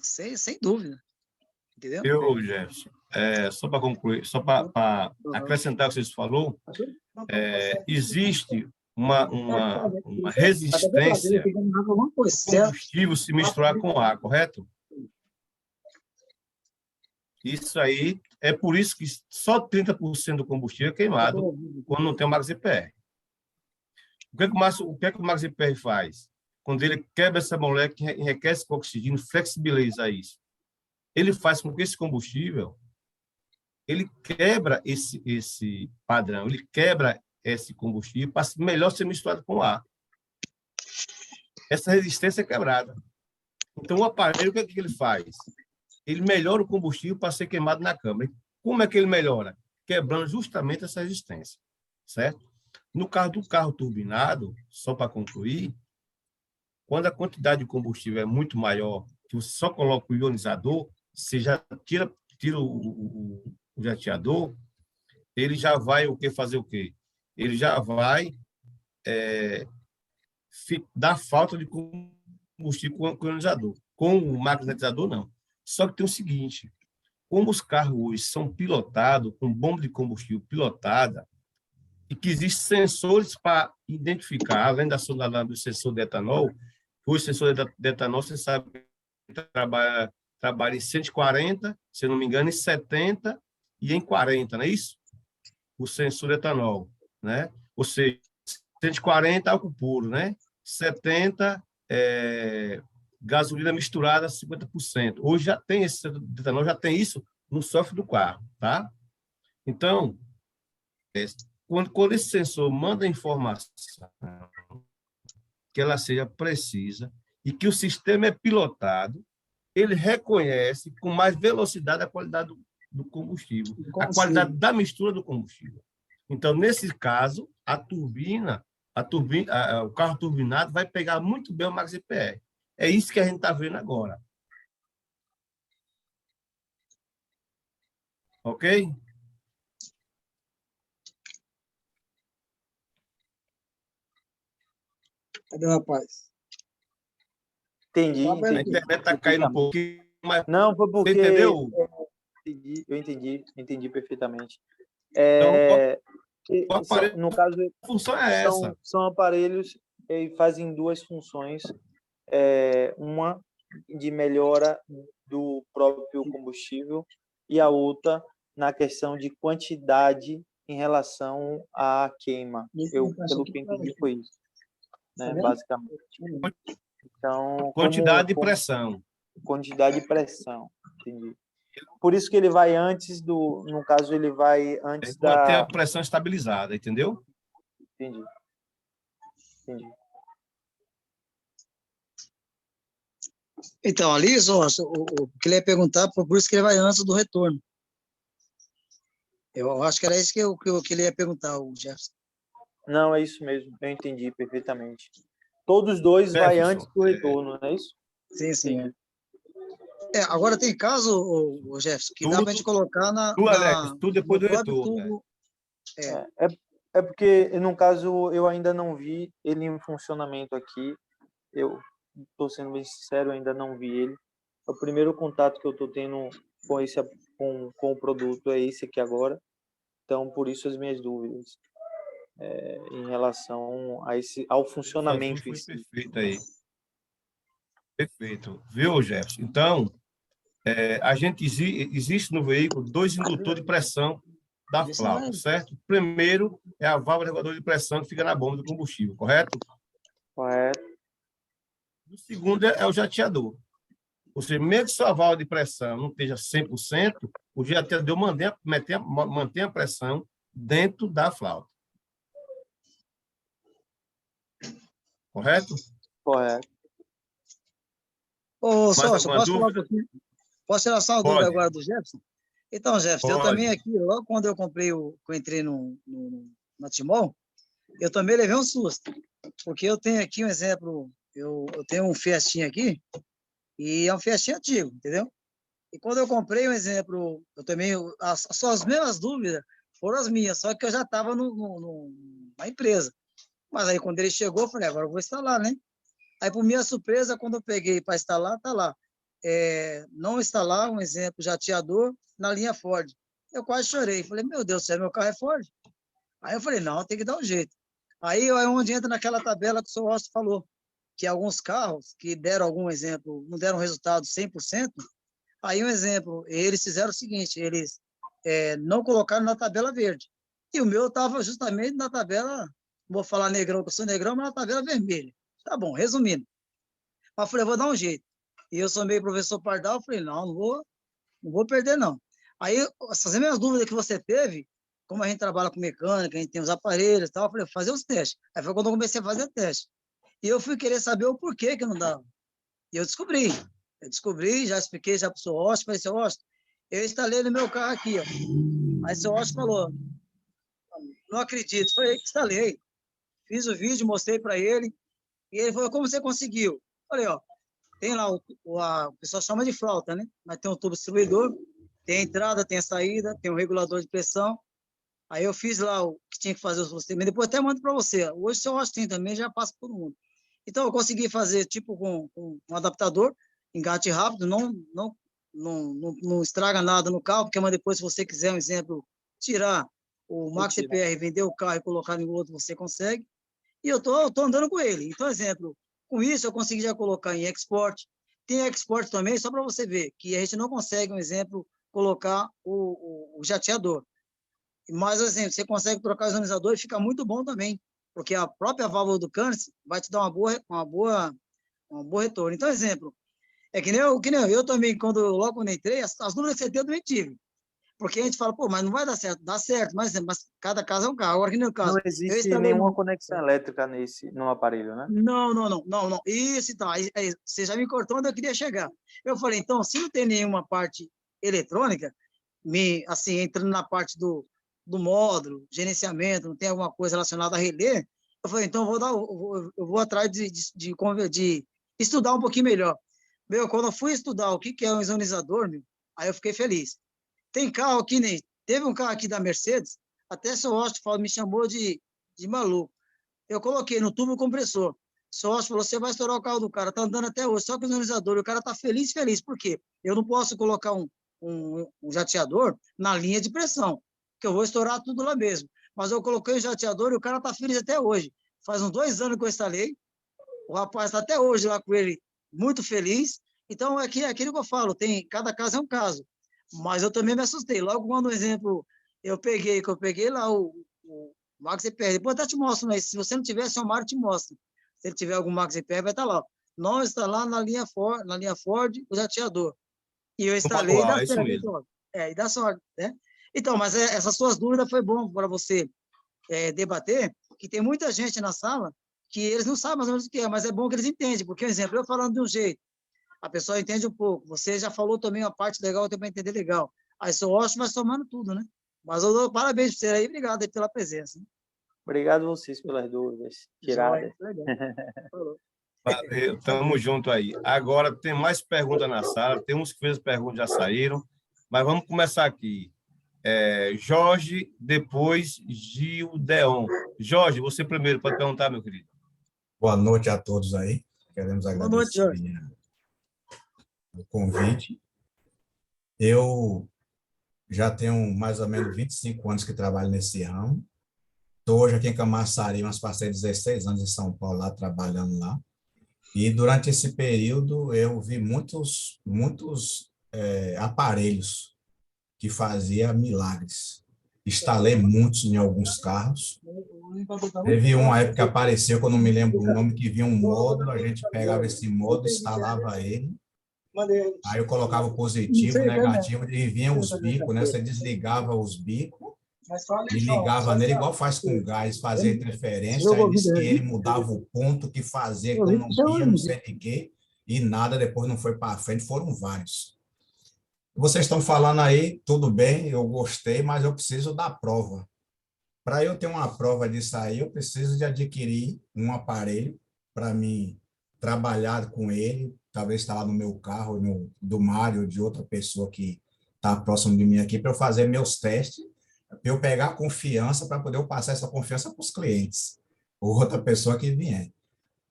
sem dúvida. Entendeu? Jefferson, só para concluir, só para acrescentar o que você falou, existe uma resistência ao combustível se misturar com ar, correto? Isso aí, é por isso que só 30% do combustível é queimado quando não tem o Max EPR. O que é que o Max EPR faz? Quando ele quebra essa molécula, enriquece com oxigênio, flexibiliza isso. Ele faz com que esse combustível, ele quebra esse padrão, ele quebra esse combustível para melhor ser misturado com ar. Essa resistência é quebrada. Então, o aparelho, o que é que ele faz? Ele melhora o combustível para ser queimado na câmara. Como é que ele melhora? Quebrando justamente essa resistência, certo? No caso do carro turbinado, só para concluir, quando a quantidade de combustível é muito maior, que você só coloca o ionizador, você já tira o jateador, ele já vai fazer o quê? Ele já vai dar falta de combustível com o ionizador. Com o magnetizador, não. Só que tem o seguinte, como os carros hoje são pilotados, com bomba de combustível pilotada, e que existem sensores para identificar, além do sensor de etanol, o sensor de etanol, você sabe, trabalha em 140, se eu não me engano, em 70 e em 40, não é isso? O sensor de etanol, né? Ou seja, 140 álcool puro, né? 70 gasolina misturada 50%. Hoje já tem esse etanol, já tem isso no software do carro, tá? Então, quando esse sensor manda a informação, que ela seja precisa e que o sistema é pilotado, ele reconhece com mais velocidade a qualidade do combustível, a qualidade da mistura do combustível. Então, nesse caso, o carro turbinado vai pegar muito bem o Max EPR. É isso que a gente está vendo agora. Ok? Cadê o rapaz? Entendi, A entendi. internet está caindo um pouquinho, mas Não, foi porque... você entendeu? Eu entendi perfeitamente. O aparelho, No caso, a função é essa. são aparelhos que fazem duas funções. Uma de melhora do próprio combustível e a outra na questão de quantidade em relação à queima. Pelo que eu entendi, foi isso, né, basicamente. Então, Quantidade e pressão. Quantidade e pressão, entendi. Por isso que ele vai antes do... No caso, ele vai antes da... Manter a pressão estabilizada, entendeu? Entendi. Então, ali, só, o que ele ia perguntar, por isso que ele vai antes do retorno. Eu acho que era isso que ele ia perguntar, o Jefferson. Não, é isso mesmo. Eu entendi perfeitamente. Todos os dois vai antes do retorno, não é isso? Sim. Agora tem caso, o Jefferson, que dá para a gente colocar tudo depois do retorno. É porque, no caso, eu ainda não vi ele em funcionamento aqui. Eu estou sendo bem sincero, ainda não vi ele. O primeiro contato que eu estou tendo com o produto é esse aqui agora. Então, por isso as minhas dúvidas em relação ao funcionamento em si. Perfeito aí. Perfeito. Viu, Jefferson? Então, existe no veículo 2 indutores de pressão da flauta, certo? O primeiro é a válvula reguladora de pressão que fica na bomba do combustível, correto? Correto. O segundo é o jateador. Ou seja, mesmo que sua válvula de pressão não esteja 100%, o jateador mantém a pressão dentro da flauta. Correto? Correto. Ô, Sócio, posso falar um pouquinho? Posso tirar só uma dúvida agora do Jefferson? Então, Jefferson, eu também aqui, logo quando eu entrei na Timol, eu também levei um susto. Porque eu tenho aqui um exemplo, eu tenho um Fiestinha aqui, e é um Fiestinha antigo, entendeu? E quando eu comprei um exemplo, eu também, as mesmas dúvidas foram as minhas, só que eu já estava na empresa. Mas aí quando ele chegou, eu falei, agora eu vou instalar, né? Aí, por minha surpresa, quando eu peguei para instalar, tá lá. Não instalar, um exemplo, jateador na linha Ford. Eu quase chorei. Falei, meu Deus do céu, meu carro é Ford. Aí eu falei, não, tem que dar um jeito. Aí é onde entra naquela tabela que o senhor Austin falou, que alguns carros que deram algum exemplo, não deram resultado 100%, aí um exemplo, eles fizeram o seguinte, eles não colocaram na tabela verde. E o meu estava justamente na tabela, não vou falar negrão, que eu sou negrão, mas na tabela vermelha. Tá bom, resumindo. Mas eu falei, vou dar um jeito. E eu sou meio professor Pardal, eu falei, não vou perder, não. Aí, essas mesmas dúvidas que você teve, como a gente trabalha com mecânica, a gente tem os aparelhos e tal, eu falei, fazer os testes. Aí foi quando eu comecei a fazer teste. E eu fui querer saber o porquê que não dava. E eu descobri, já expliquei já para o seu Austin, falei, seu Austin, eu instalei no meu carro aqui, ó. Aí o seu Austin falou, não acredito. Foi aí que instalei. Fiz o vídeo, mostrei para ele, e ele falou, como você conseguiu? Falei, ó, tem lá, o pessoal chama de flauta, né? Mas tem um tubo distribuidor, tem a entrada, tem a saída, tem um regulador de pressão. Aí eu fiz lá o que tinha que fazer os procedimentos, depois até mando para você. Hoje o seu Austin também já passa por todo mundo. Então eu consegui fazer tipo com um adaptador, engate rápido, não estraga nada no carro, porque mas depois se você quiser, um exemplo, tirar o Max EPR, vender o carro e colocar em outro, você consegue. E eu tô andando com ele. Então, exemplo, com isso eu consegui já colocar em export. Tem export também, só para você ver, que a gente não consegue, um exemplo, colocar o jateador. Mas, assim, você consegue trocar o ionizador e fica muito bom também, porque a própria válvula do cano vai te dar um bom retorno. Então, exemplo, é que nem eu também, logo quando entrei, as dúvidas que você tem, eu também tive. Porque a gente fala, pô, mas não vai dar certo. Dá certo, mas cada caso é um carro. Agora, que nem o caso. Não existe nenhuma conexão elétrica no aparelho, né? Não. Isso, então, aí você já me cortou onde eu queria chegar. Eu falei, então, se não tem nenhuma parte eletrônica, assim, entrando na parte do módulo, gerenciamento, não tem alguma coisa relacionada a relé, eu falei, então eu vou atrás de estudar um pouquinho melhor. Quando eu fui estudar o que é um ionizador, aí eu fiquei feliz. Tem carro aqui, nem teve um carro aqui da Mercedes, até seu Austin me chamou de maluco. Eu coloquei no tubo compressor. Seu Austin falou, você vai estourar o carro do cara, tá andando até hoje, só com o ionizador, e o cara tá feliz. Por quê? Eu não posso colocar um jateador na linha de pressão, que eu vou estourar tudo lá mesmo. Mas eu coloquei o jateador e o cara tá feliz até hoje. Faz uns 2 anos que eu instalei, o rapaz está até hoje lá com ele, muito feliz. Então, é aquilo que eu falo, cada caso é um caso. Mas eu também me assustei. Logo, quando, exemplo, eu peguei lá o Max EPR, depois até te mostro, mas se você não tiver, seu Mário te mostra. Se ele tiver algum Max EPR, vai estar lá. Não está lá na linha Ford, o jateador. E eu instalei e dá certo. E dá sorte, né? Então, mas essas suas dúvidas foi bom para você debater, que tem muita gente na sala que eles não sabem mais ou menos o que é, mas é bom que eles entendem, porque, por exemplo, eu falando de um jeito, a pessoa entende um pouco, você já falou também uma parte legal, eu também entender legal. Aí seu ótimo vai somando tudo, né? Mas eu dou parabéns para você aí, obrigado aí pela presença. Obrigado a vocês pelas dúvidas tiradas. Valeu, tamo junto aí. Agora tem mais perguntas na sala, tem uns que fez perguntas já saíram, mas vamos começar aqui. Jorge, depois Gildeon. Jorge, você primeiro, pode perguntar, meu querido. Boa noite a todos aí. Queremos agradecer o convite. Eu já tenho mais ou menos 25 anos que trabalho nesse ramo. Estou hoje aqui em Camaçari, mas passei 16 anos em São Paulo, lá trabalhando lá. E durante esse período eu vi muitos aparelhos que faziam milagres. Instalei muitos em alguns carros. Teve uma época que apareceu, que eu não me lembro o nome, que vinha um módulo, a gente pegava esse módulo, instalava ele, aí eu colocava o positivo, o negativo, e vinha os bicos, né? Você desligava os bicos e ligava nele, igual faz com gás, fazia interferência, aí disse que ele mudava o ponto, que fazia economia, não sei de quê, e nada, depois não foi para frente, foram vários. Vocês estão falando aí, tudo bem, eu gostei, mas eu preciso da prova. Para eu ter uma prova disso aí, eu preciso de adquirir um aparelho para mim trabalhar com ele, talvez estar lá no meu carro, do Mário, ou de outra pessoa que está próximo de mim aqui, para eu fazer meus testes, para eu pegar confiança, para poder eu passar essa confiança para os clientes, ou outra pessoa que vier.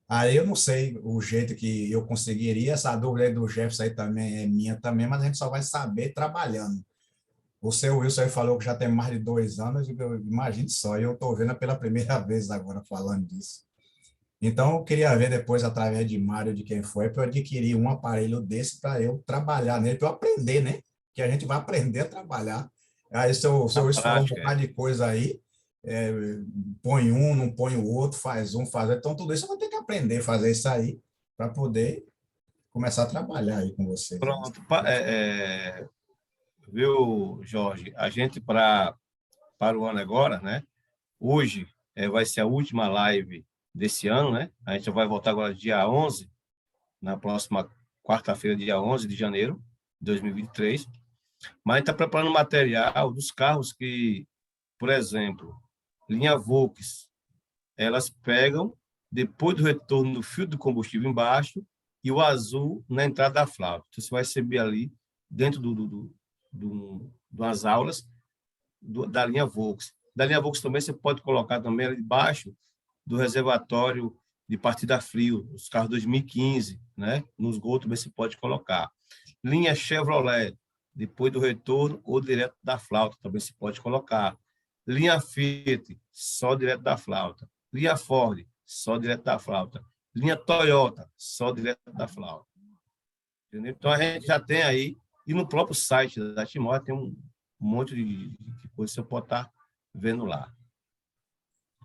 Aí eu não sei o jeito que eu conseguiria, essa dúvida aí do Jefferson aí também é minha também, mas a gente só vai saber trabalhando. O seu Wilson aí falou que já tem mais de 2 anos, imagine só, eu estou vendo pela primeira vez agora falando disso. Então, eu queria ver depois, através de Mário, de quem foi, para eu adquirir um aparelho desse para eu trabalhar nele, para eu aprender, né? Que a gente vai aprender a trabalhar. Aí o seu Wilson falou um bocado de coisa aí, põe um, não põe o outro, faz um, faz outro. Então, tudo isso eu vou ter que aprender a fazer isso aí para poder começar a trabalhar aí com vocês. Pronto. Viu, Jorge? A gente, para o ano agora, né? Hoje vai ser a última live desse ano, né? A gente vai voltar agora dia 11, na próxima quarta-feira, dia 11 de janeiro de 2023. Mas a gente está preparando material dos carros que, por exemplo, linha Volks, elas pegam depois do retorno do fio do combustível embaixo e o azul na entrada da flauta. Então, você vai receber ali, dentro das aulas da linha Volks. Da linha Volks também você pode colocar também ali debaixo do reservatório de partida frio, os carros 2015, né? Nos Gol também você pode colocar. Linha Chevrolet, depois do retorno ou direto da flauta, também se pode colocar. Linha Fiat, só direto da flauta. Linha Ford, só direto da flauta. Linha Toyota, só direto da flauta. Entendeu? Então, a gente já tem aí, e no próprio site da Timor tem um monte de coisa que você pode estar vendo lá.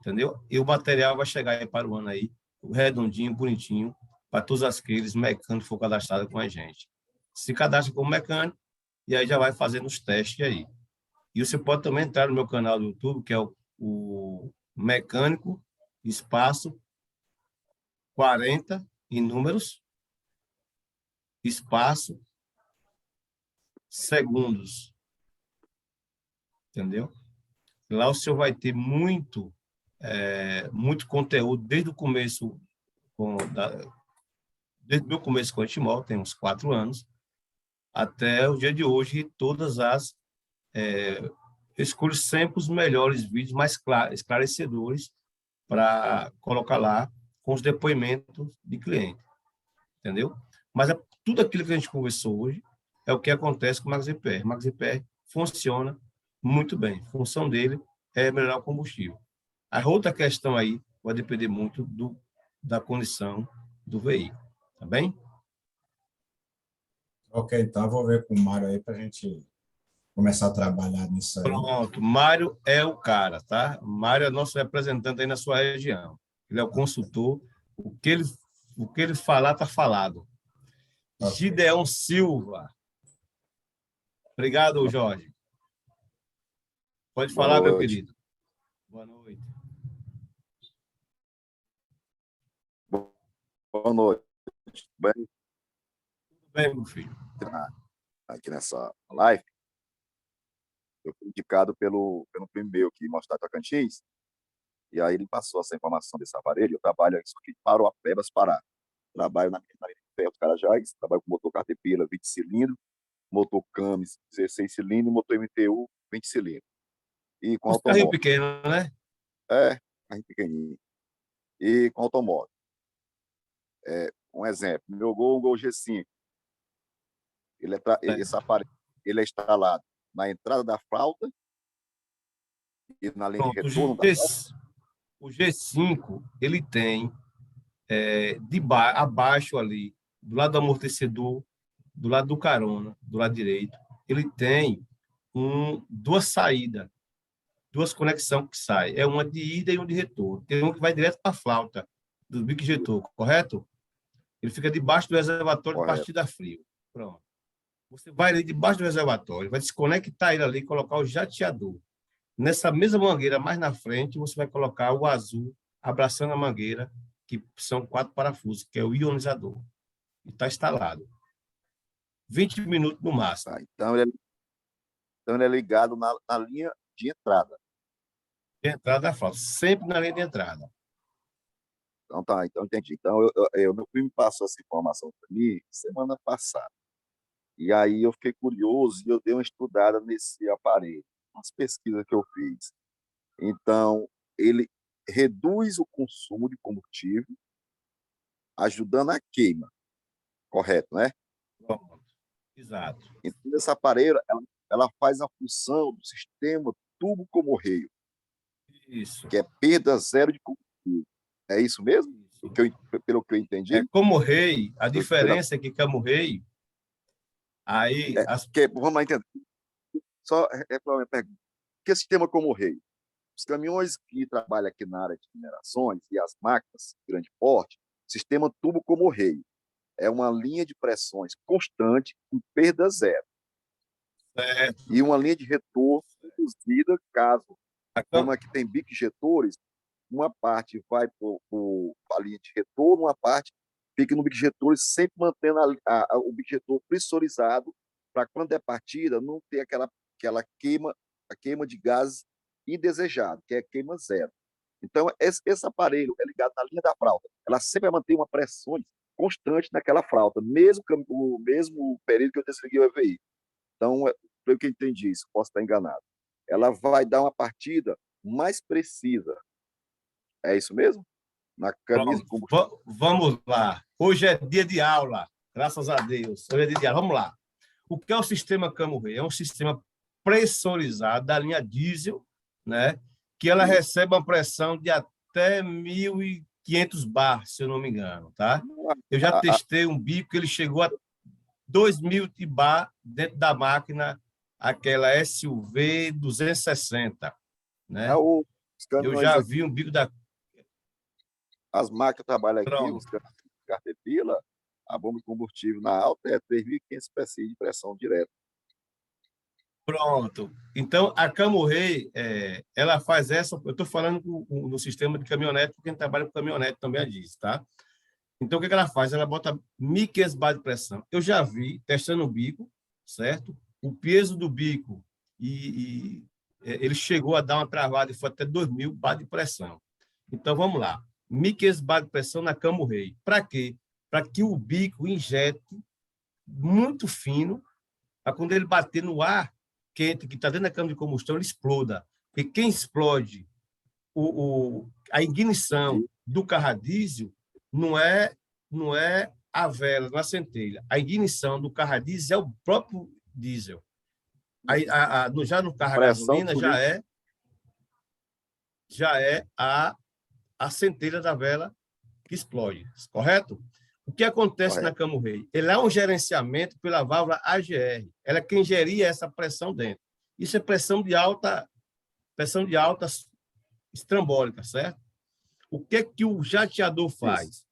entendeu? E o material vai chegar aí para o ano aí, redondinho, bonitinho, para todos aqueles mecânicos que for cadastrados com a gente. Se cadastra como mecânico, e aí já vai fazendo os testes aí. E você pode também entrar no meu canal do YouTube, que é o Mecânico Espaço 40 em números, espaço, segundos. Entendeu? Lá o senhor vai ter muito conteúdo desde o começo, desde o meu começo com a Etimol, tem uns 4 anos, até o dia de hoje, todas as... escolho sempre os melhores vídeos, mais esclarecedores, para colocar lá com os depoimentos de cliente. Entendeu? Mas tudo aquilo que a gente conversou hoje é o que acontece com o MaxIPR. O MaxIPR funciona muito bem. A função dele é melhorar o combustível. A outra questão aí vai depender muito da condição do veículo. Tá bem? Ok, então eu vou ver com o Mário aí para a gente começar a trabalhar nisso aí. Pronto, Mário é o cara, tá? Mário é nosso representante aí na sua região. Ele é o consultor. O que ele falar, está falado. Okay. Gideon Silva. Obrigado, Jorge. Pode falar, meu querido. Boa noite. Boa noite. Tudo bem? Tudo bem, meu filho. Aqui nessa live, eu fui indicado pelo primo meu que mora no Tocantins, e aí ele passou essa informação desse aparelho. Eu trabalho aqui para o Pebas, Pará. Trabalho na linha de ferro do Carajás, trabalho com motor Caterpillar 20 cilindros, motor Camis 16 cilindros, motor MTU 20 cilindros. E com automóvel. Carrinho pequeno, né? Carrinho pequenininho. E com automóvel. Um exemplo, meu Gol, um Gol G5. Esse aparelho ele é instalado na entrada da flauta e na linha de retorno da flauta. O G5, ele tem abaixo ali, do lado do amortecedor, do lado do carona, do lado direito, ele tem duas saídas, duas conexões que saem. É uma de ida e uma de retorno. Tem uma que vai direto para a flauta do bico injetor, correto? Ele fica debaixo do reservatório de partida frio. Pronto. Você vai ali debaixo do reservatório, vai desconectar ele ali e colocar o jateador. Nessa mesma mangueira, mais na frente, você vai colocar o azul abraçando a mangueira, que são 4 parafusos, que é o ionizador. E está instalado. 20 minutos no máximo. Então, ele é ligado na linha de entrada. De entrada da flauta. Sempre na linha de entrada. Então, tá. Então, entendi. Então, meu primo passou essa informação para mim semana passada. E aí eu fiquei curioso e eu dei uma estudada nesse aparelho, as pesquisas que eu fiz. Então, ele reduz o consumo de combustível, ajudando a queima. Correto, né? Pronto. Exato. Então, esse aparelho, ela faz a função do sistema tubo-comorreio. Isso. Que é perda zero de combustível. É isso mesmo? Pelo que eu entendi? Comorreio, a diferença é que comorreio, aí... Vamos lá entender. Só para minha pergunta. O que é sistema comorreio? Os caminhões que trabalham aqui na área de minerações e as máquinas de grande porte, sistema tubo-comorreio. É uma linha de pressões constante com perda zero. Certo. E uma linha de retorno reduzida caso, como aqui tem bico injetores, uma parte vai para a linha de retorno, uma parte fica no bico injetor, sempre mantendo o bico injetor pressurizado para quando é partida não ter aquela queima, a queima de gases indesejado, que é queima zero. Então, esse aparelho é ligado na linha da fralda. Ela sempre vai manter uma pressão constante naquela fralda, mesmo o mesmo período que eu desliguei o EVI. Então, pelo que eu entendi isso, posso estar enganado. Ela vai dar uma partida mais precisa. É isso mesmo? Na camisa de combustível. Vamos lá. Hoje é dia de aula, graças a Deus. Hoje é dia de aula. Vamos lá. O que é o sistema Camurray? É um sistema pressurizado da linha diesel, né? Que ela recebe uma pressão de até 1.500 bar, se eu não me engano, tá? Eu já testei um bico que ele chegou a 2.000 bar dentro da máquina, aquela SUV 260, né? Eu já vi um bico da... As máquinas trabalham aqui, Pronto. os Caterpillar, a bomba de combustível na alta é 3.500 psi de pressão direta. Pronto. Então, a Camurrey, ela faz essa... Eu estou falando no sistema de caminhonete, porque quem trabalha com caminhonete também a diz, tá? Então, o que ela faz? Ela bota 1.500 bares de pressão. Eu já vi, testando o bico, certo? O peso do bico, ele chegou a dar uma travada e foi até 2.000 bares de pressão. Então, vamos lá. 1.500 bares de pressão na Camurrey. Para quê? Para que o bico injete muito fino, para quando ele bater no ar quente que está dentro da câmara de combustão, ele exploda. Porque quem explode a ignição do carro a diesel não é a vela, não é a centelha. A ignição do carro a diesel é o próprio diesel. Já no carro a gasolina já é a centelha da vela que explode, correto? O que acontece na Camurrey? Ele é um gerenciamento pela válvula AGR. Ela é quem geria essa pressão dentro. Isso é pressão de alta estrambólica, certo? O que o jateador faz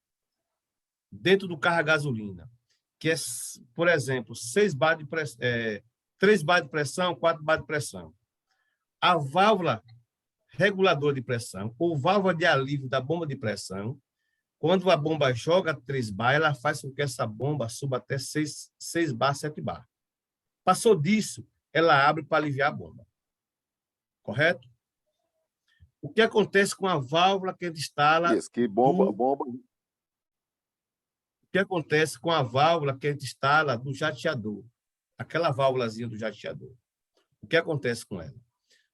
dentro do carro a gasolina? Que é, por exemplo, 3 bares de pressão, 4 bares de pressão. A válvula reguladora de pressão ou válvula de alívio da bomba de pressão, quando a bomba joga 3 bar, ela faz com que essa bomba suba até 6 bar, 7 bar. Passou disso, ela abre para aliviar a bomba. Correto? O que acontece com a válvula que instala... Isso, que bomba... O que acontece com a válvula que instala do jateador? Aquela válvulazinha do jateador. O que acontece com ela?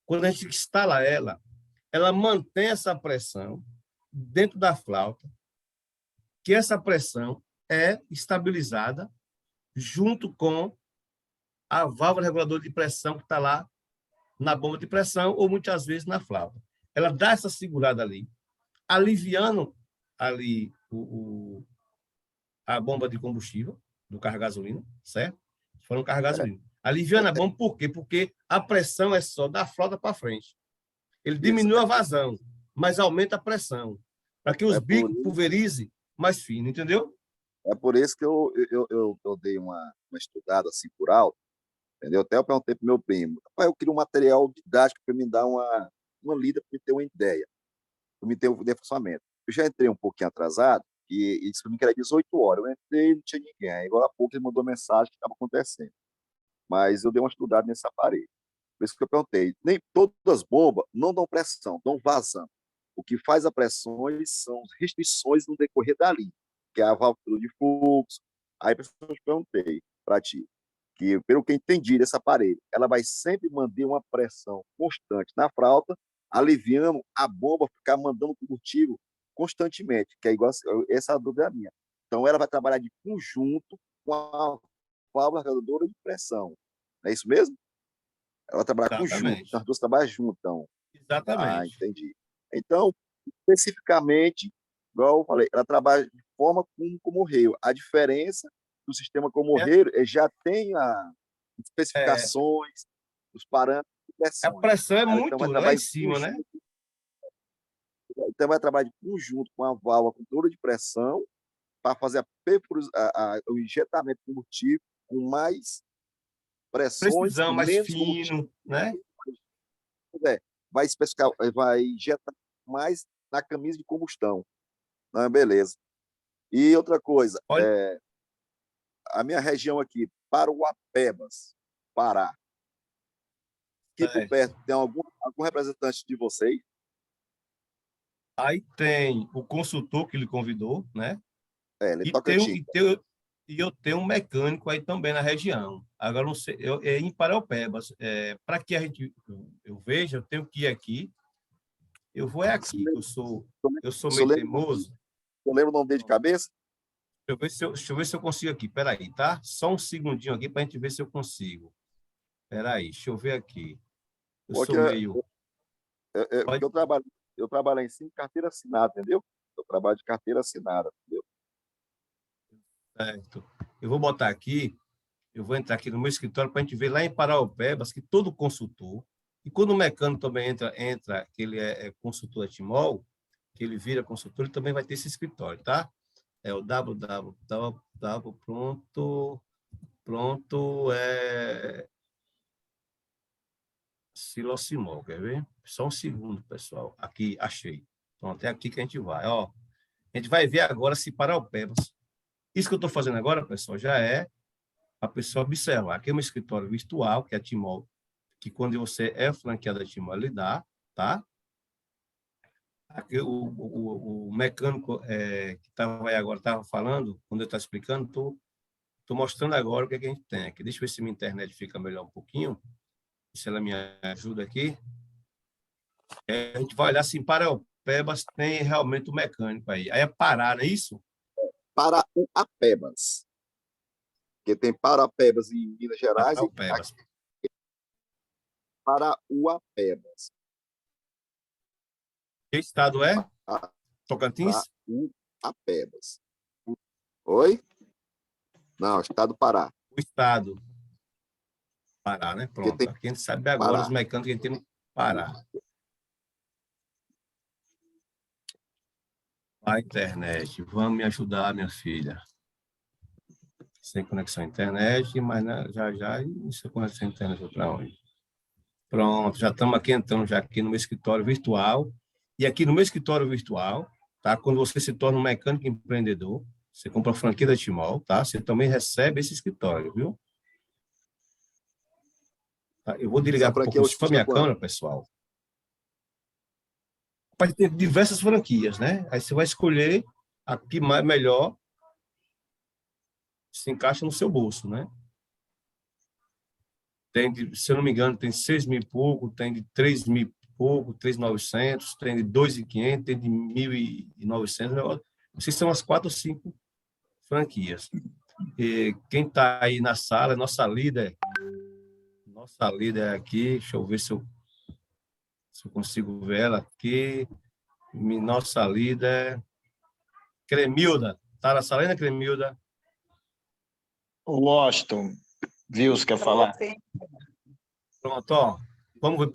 Quando a gente instala ela mantém essa pressão dentro da flauta, que essa pressão é estabilizada junto com a válvula reguladora de pressão que está lá na bomba de pressão ou muitas vezes na flauta. Ela dá essa segurada ali, aliviando ali a bomba de combustível do carro a gasolina, certo? Falando carro a gasolina. Aliviando a bomba, por quê? Porque a pressão é só da flauta para frente. Ele diminui a vazão, mas aumenta a pressão, para que os bicos pulverizem mais fino, entendeu? É por isso que eu dei uma estudada assim por alto, entendeu? Até eu perguntei para o meu primo, eu queria um material didático para me dar uma lida, para me ter uma ideia, para me ter um funcionamento. Eu já entrei um pouquinho atrasado, e ele disse para mim que era 18 horas. Eu entrei e não tinha ninguém. Aí, agora há pouco ele mandou mensagem que estava acontecendo. Mas eu dei uma estudada nesse aparelho. Por isso que eu perguntei. Nem todas as bombas não dão pressão, dão vazão. O que faz a pressão são restrições no decorrer da linha, que é a válvula de fluxo. Aí eu perguntei para ti, que pelo que eu entendi desse aparelho, ela vai sempre manter uma pressão constante na fralda, aliviando a bomba ficar mandando combustível constantemente, que é igual, essa é a dúvida minha. Então, ela vai trabalhar de conjunto com a válvula reguladora de pressão. Não é isso mesmo? Ela vai trabalhar conjunto, as duas trabalham junto, então. Exatamente. Entendi. Então, especificamente, igual eu falei, ela trabalha de forma como Rio. A diferença do sistema como Rio já tem as especificações, os parâmetros de pressão. A pressão é muito lá em cima, né? Então, vai trabalhar de conjunto com a válvula controle de pressão para fazer o injetamento de combustível com mais pressões, precisão, mais fino, né? Vai especificar, vai injetar mais na camisa de combustão. Não, beleza. E outra coisa, a minha região aqui, Paruapebas, Pará, aqui por perto, tem algum representante de vocês? Aí tem o consultor que ele convidou, né? Ele e eu tenho um mecânico aí também na região. Agora, não sei, em Paraupebas. Para que eu veja, eu tenho que ir aqui. Eu vou aqui, eu sou meio teimoso. Eu lembro o nome dele de cabeça? Deixa eu ver se eu consigo aqui. Espera aí, tá? Só um segundinho aqui para a gente ver se eu consigo. Espera aí, deixa eu ver aqui. Eu trabalho em cima de carteira assinada, entendeu? Eu trabalho de carteira assinada, entendeu? Certo. Eu vou botar aqui, eu vou entrar aqui no meu escritório para a gente ver lá em Paraupebas que todo consultor E quando o mecânico também entra que ele é consultor da Timol, que ele vira consultor, ele também vai ter esse escritório, tá? É o pronto, Silocimol, quer ver? Só um segundo, pessoal. Aqui, achei. Pronto, é aqui que a gente vai. Ó, a gente vai ver agora se Paraupebas. Isso que eu estou fazendo agora, pessoal, já é a pessoa observar. Aqui é um escritório virtual, que é a Timol, que quando você é franqueado da Timol, ele dá, tá? Aqui, o mecânico que estava aí agora estava falando, quando eu estava explicando, estou mostrando agora o que, é que a gente tem aqui. Deixa eu ver se minha internet fica melhor um pouquinho, se ela me ajuda aqui. A gente vai olhar se em Paraupebas tem realmente o mecânico aí. Aí é Pará, não é isso? Parauapebas. Porque tem Parapebas em Minas Gerais Paraupebas. e Parauapebas. Que estado é? Tocantins? Parauapebas. Oi? Não, estado do Pará. O estado. Pará, né? Pronto. Aqui a gente sabe agora Pará. os mecânicos que a gente tem no Pará. A internet. Vamos me ajudar, minha filha. Sem conexão à internet, mas já isso conexão à internet para onde? Pronto, já estamos aqui entrando já aqui no meu escritório virtual. E aqui no meu escritório virtual, tá? Quando você se torna um mecânico empreendedor, você compra a franquia da Timol, tá? Você também recebe esse escritório, viu? Tá? Eu vou desligar um pouco só a minha câmera, pessoal. Pode ter diversas franquias, né? Aí você vai escolher a que mais melhor se encaixa no seu bolso, né? Tem, se eu não me engano, tem 6.000 e pouco, tem de 3.000 e pouco, 3.900, tem de 2.500, tem de 1.900. Vocês são as 4 ou 5 franquias. E quem está aí na sala é nossa líder aqui. Deixa eu ver se eu consigo ver ela aqui. Nossa líder, Cremilda. Está na sala ainda, Cremilda? O Washington, viu, você quer falar? Pronto, ó. Vamos ver.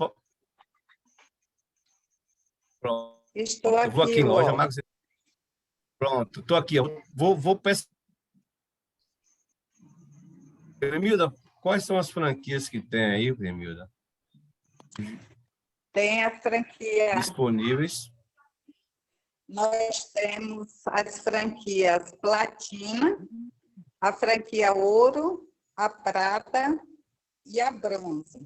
Pronto. Estou aqui, eu vou aqui em loja, Marcos. Pronto, estou aqui. Vou pesquisar. Cremilda, quais são as franquias que tem aí, Cremilda? Tem a franquia. Disponíveis. Nós temos as franquias Platina, a franquia Ouro, a Prata e a Bronze.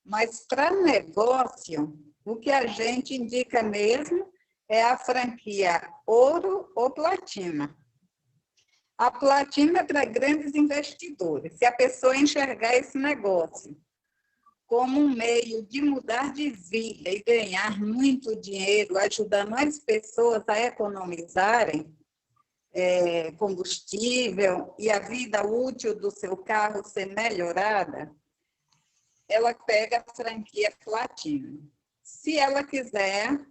Mas para negócio, o que a gente indica mesmo é a franquia Ouro ou Platina. A Platina é para grandes investidores. Se a pessoa enxergar esse negócio como um meio de mudar de vida e ganhar muito dinheiro, ajudando as pessoas a economizarem combustível e a vida útil do seu carro ser melhorada, ela pega a franquia Platina. Se ela quiser,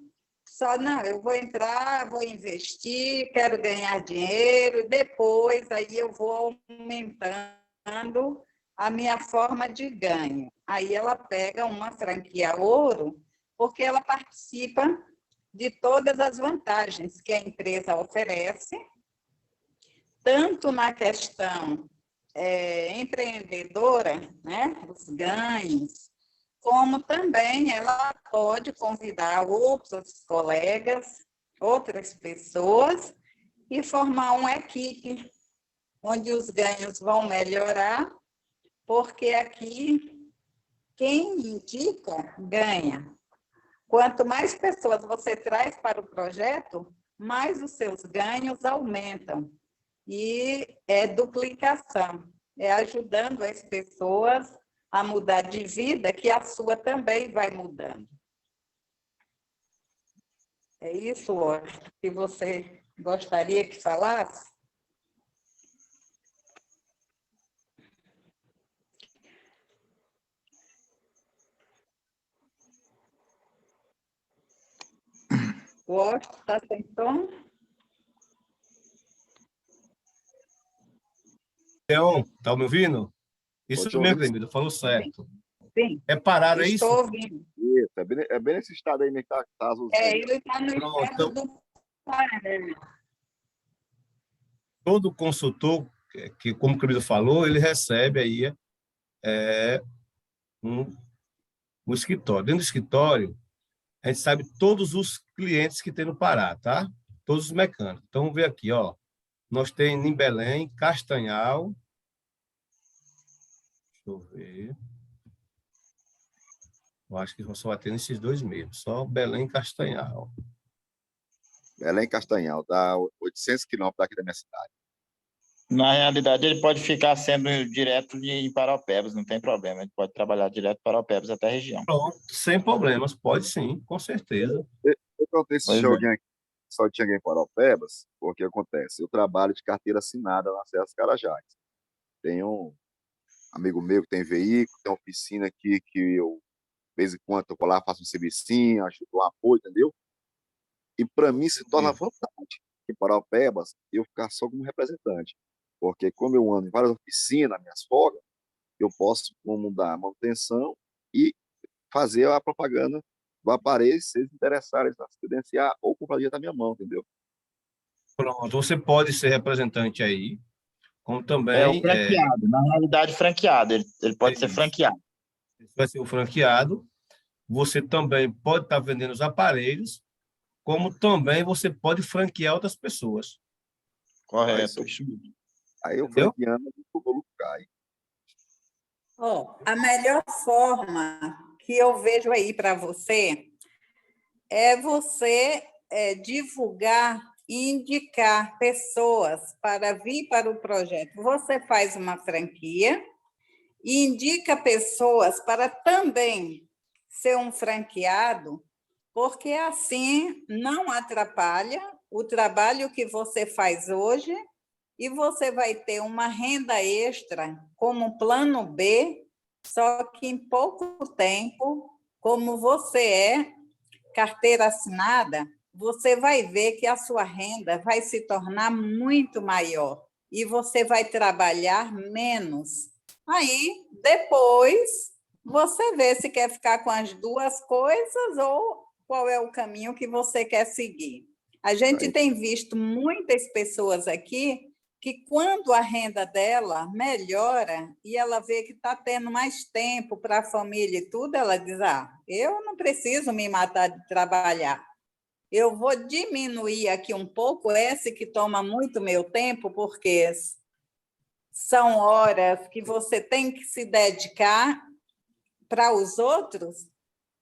não, eu vou entrar, vou investir, quero ganhar dinheiro, depois aí eu vou aumentando a minha forma de ganho. Aí ela pega uma franquia Ouro, porque ela participa de todas as vantagens que a empresa oferece, tanto na questão empreendedora, né, os ganhos, como também ela pode convidar outros colegas, outras pessoas, e formar uma equipe onde os ganhos vão melhorar, porque aqui quem indica ganha. Quanto mais pessoas você traz para o projeto, mais os seus ganhos aumentam. E é duplicação, é ajudando as pessoas a mudar de vida, que a sua também vai mudando. É isso, Washington, que você gostaria que falasse? O Washington está sem som? Leon, tá me ouvindo? Isso mesmo, Cremilda, falou certo. Sim. Repararam isso? Estou ouvindo. Isso, é bem nesse estado aí, que tá azulzinho. Ele está no estado do Paraná. Todo consultor, que como o Camilo falou, ele recebe aí um escritório. Dentro do escritório, a gente sabe todos os clientes que tem no Pará, tá? Todos os mecânicos. Então, vamos ver aqui, ó. Nós temos em Belém, Castanhal. Deixa eu ver. Eu acho que só vai ter nesses dois mesmo. Só Belém e Castanhal. Belém e Castanhal, dá 800 quilômetros daqui da minha cidade. Na realidade, ele pode ficar sendo direto de Paraupebas, não tem problema. Ele pode trabalhar direto de Paraupebas até a região. Pronto, sem problemas. Pode sim, com certeza. Eu perguntei se só tinha alguém em Paraupebas, porque acontece, eu trabalho de carteira assinada na Serra dos Carajás. Tem um amigo meu que tem veículo, tem uma oficina aqui que eu, de vez em quando, eu vou lá, faço um servicinho, ajudo um apoio, entendeu? E para mim se torna vantagem em Paraupebas eu ficar só como representante. Porque como eu ando em várias oficinas, minhas folgas, eu posso dar manutenção e fazer a propaganda do aparelho, se eles interessarem em se credenciar ou comprar da minha mão, entendeu? Pronto, você pode ser representante aí, como também... É o franqueado, na realidade franqueado, ele pode ser franqueado. Vai ser o franqueado, você também pode estar vendendo os aparelhos, como também você pode franquear outras pessoas. Correto. Aí eu franqueando, o bolo cai. A melhor forma que eu vejo aí para você é você divulgar e indicar pessoas para vir para o projeto. Você faz uma franquia e indica pessoas para também ser um franqueado, porque assim não atrapalha o trabalho que você faz hoje e você vai ter uma renda extra como plano B, só que em pouco tempo, como você é carteira assinada, você vai ver que a sua renda vai se tornar muito maior e você vai trabalhar menos. Aí, depois, você vê se quer ficar com as duas coisas ou qual é o caminho que você quer seguir. A gente tem visto muitas pessoas aqui que, quando a renda dela melhora e ela vê que está tendo mais tempo para a família e tudo, ela diz, eu não preciso me matar de trabalhar. Eu vou diminuir aqui um pouco esse que toma muito meu tempo, porque são horas que você tem que se dedicar para os outros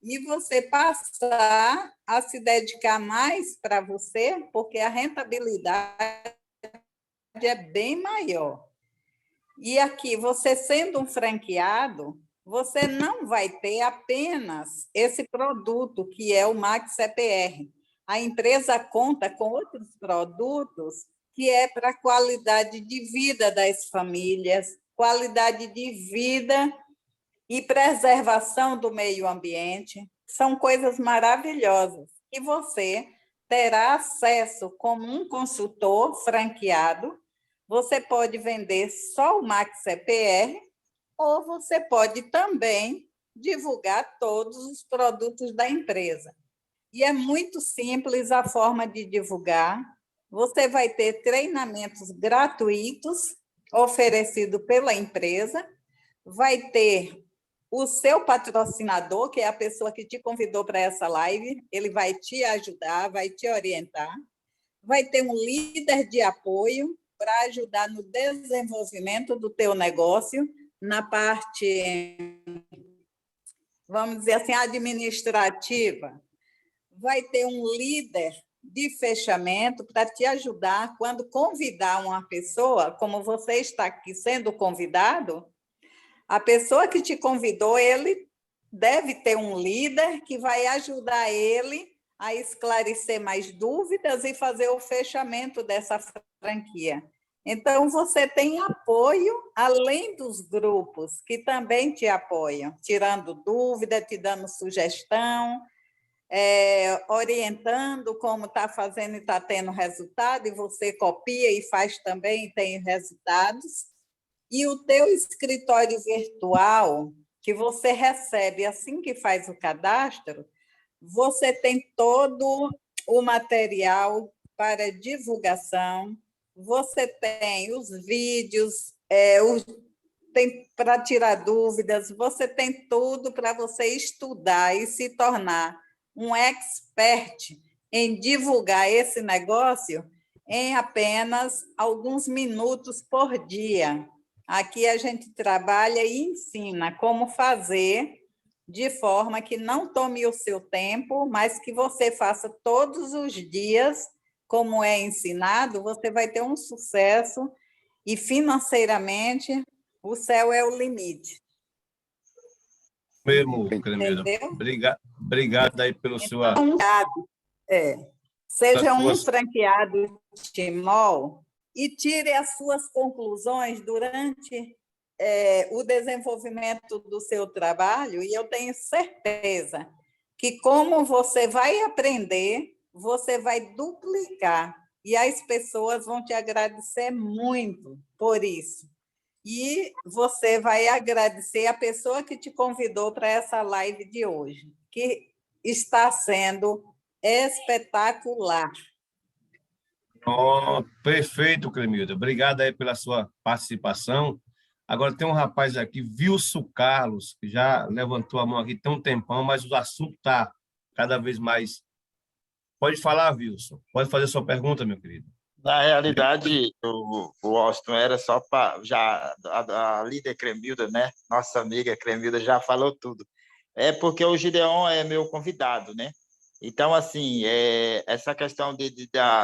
e você passar a se dedicar mais para você, porque a rentabilidade é bem maior. E aqui, você sendo um franqueado, você não vai ter apenas esse produto, que é o Max CPR. A empresa conta com outros produtos que é para a qualidade de vida das famílias, qualidade de vida e preservação do meio ambiente. São coisas maravilhosas que você terá acesso como um consultor franqueado. Você pode vender só o Max CPR ou você pode também divulgar todos os produtos da empresa. E é muito simples a forma de divulgar. Você vai ter treinamentos gratuitos oferecidos pela empresa, vai ter o seu patrocinador, que é a pessoa que te convidou para essa live, ele vai te ajudar, vai te orientar, vai ter um líder de apoio para ajudar no desenvolvimento do teu negócio, na parte, vamos dizer assim, administrativa. Vai ter um líder de fechamento para te ajudar quando convidar uma pessoa, como você está aqui sendo convidado, a pessoa que te convidou, ele deve ter um líder que vai ajudar ele a esclarecer mais dúvidas e fazer o fechamento dessa franquia. Então, você tem apoio, além dos grupos, que também te apoiam, tirando dúvida, te dando sugestão, orientando como está fazendo e está tendo resultado, e você copia e faz também e tem resultados. E o teu escritório virtual, que você recebe assim que faz o cadastro, você tem todo o material para divulgação, você tem os vídeos, tem para tirar dúvidas, você tem tudo para você estudar e se tornar um expert em divulgar esse negócio em apenas alguns minutos por dia. Aqui a gente trabalha e ensina como fazer de forma que não tome o seu tempo, mas que você faça todos os dias, como é ensinado, você vai ter um sucesso e financeiramente o céu é o limite. Mesmo, Cremilda. Obrigado aí pelo seu... Seja um franqueado Tmall e tire as suas conclusões durante o desenvolvimento do seu trabalho, e eu tenho certeza que, como você vai aprender, você vai duplicar, e as pessoas vão te agradecer muito por isso. E você vai agradecer a pessoa que te convidou para essa live de hoje, que está sendo espetacular. Oh, perfeito, Cremilda. Obrigado aí pela sua participação. Agora tem um rapaz aqui, Wilson Carlos, que já levantou a mão aqui tem um tempão, mas o assunto está cada vez mais... Pode falar, Wilson. Pode fazer sua pergunta, meu querido. Na realidade, o Austin era só para... A líder Cremilda, né? Nossa amiga Cremilda já falou tudo. É porque o Gideon é meu convidado, né? Então, assim, essa questão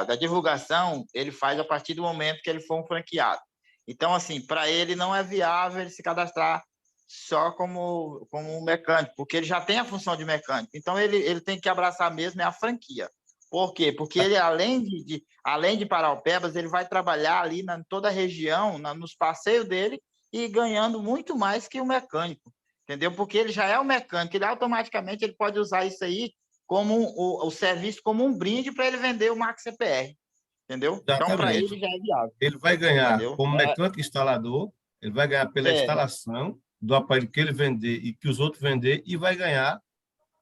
da divulgação, ele faz a partir do momento que ele for um franqueado. Então, assim, para ele não é viável ele se cadastrar só como um mecânico, porque ele já tem a função de mecânico. Então, ele tem que abraçar mesmo a franquia. Por quê? Porque ele, além de Paraupebas, ele vai trabalhar ali em toda a região, nos passeios dele, e ganhando muito mais que o mecânico, entendeu? Porque ele já é o mecânico, ele automaticamente ele pode usar isso aí como o serviço como um brinde para ele vender o Max CPR, entendeu? Exatamente. Então, para ele já é viável. Ele vai ganhar entendeu? como mecânico instalador, ele vai ganhar pela instalação do aparelho que ele vender e que os outros vender, e vai ganhar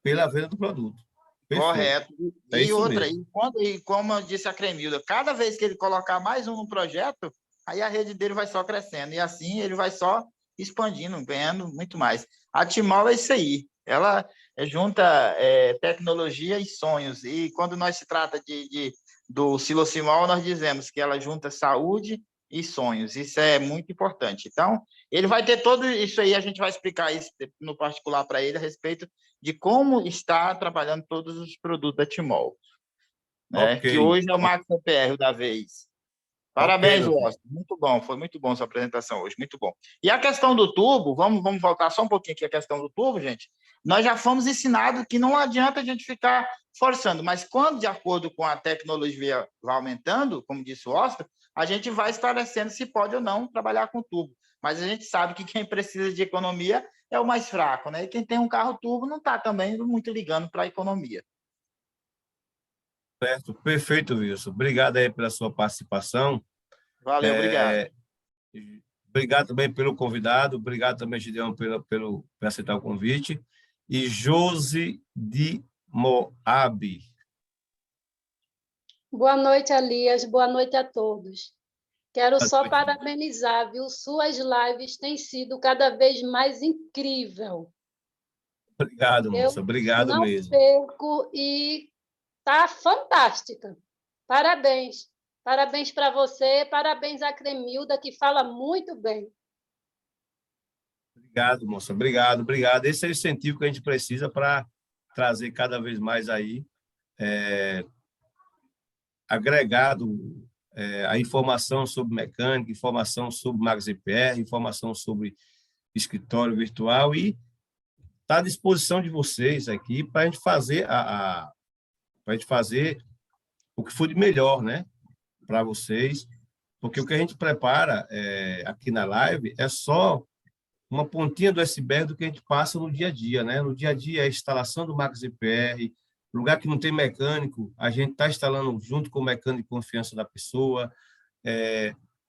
pela venda do produto. Perfeito. Correto. E outra, e como eu disse a Cremilda, cada vez que ele colocar mais um no projeto, aí a rede dele vai só crescendo, e assim ele vai só expandindo, ganhando muito mais. A Tmall é isso aí, ela junta tecnologia e sonhos, e quando nós se trata do Silocimol, nós dizemos que ela junta saúde e sonhos, isso é muito importante. Então, ele vai ter tudo isso aí, a gente vai explicar isso no particular para ele a respeito de como está trabalhando todos os produtos da Tmall, né? Que hoje é o Max CPR da vez. Parabéns, Austin. Muito bom, foi muito bom sua apresentação hoje, muito bom. E a questão do tubo, vamos voltar só um pouquinho aqui a questão do tubo, gente. Nós já fomos ensinados que não adianta a gente ficar forçando, mas quando, de acordo com a tecnologia vai aumentando, como disse o Austin, a gente vai esclarecendo se pode ou não trabalhar com tubo. Mas a gente sabe que quem precisa de economia é o mais fraco, né? E quem tem um carro turbo não está também muito ligando para a economia. Certo, perfeito, Wilson. Obrigado aí pela sua participação. Valeu, obrigado. Obrigado também pelo convidado, obrigado também, Gideon, por aceitar o convite. E Josi de Moab. Boa noite, Elias. Boa noite a todos. Quero só parabenizar, viu? Suas lives têm sido cada vez mais incrível. Obrigado, moça. Obrigado mesmo. Não perco e tá fantástica. Parabéns. Parabéns para você, parabéns à Cremilda, que fala muito bem. Obrigado, moça. Obrigado. Esse é o incentivo que a gente precisa para trazer cada vez mais aí agregado a informação sobre mecânica, informação sobre Max CPR, informação sobre escritório virtual, e está à disposição de vocês aqui para a gente fazer para a gente fazer o que for de melhor, né, para vocês, porque o que a gente prepara aqui na live é só uma pontinha do iceberg do que a gente passa no dia a dia, né? No dia a dia, a instalação do Max CPR, lugar que não tem mecânico, a gente está instalando junto com o mecânico de confiança da pessoa,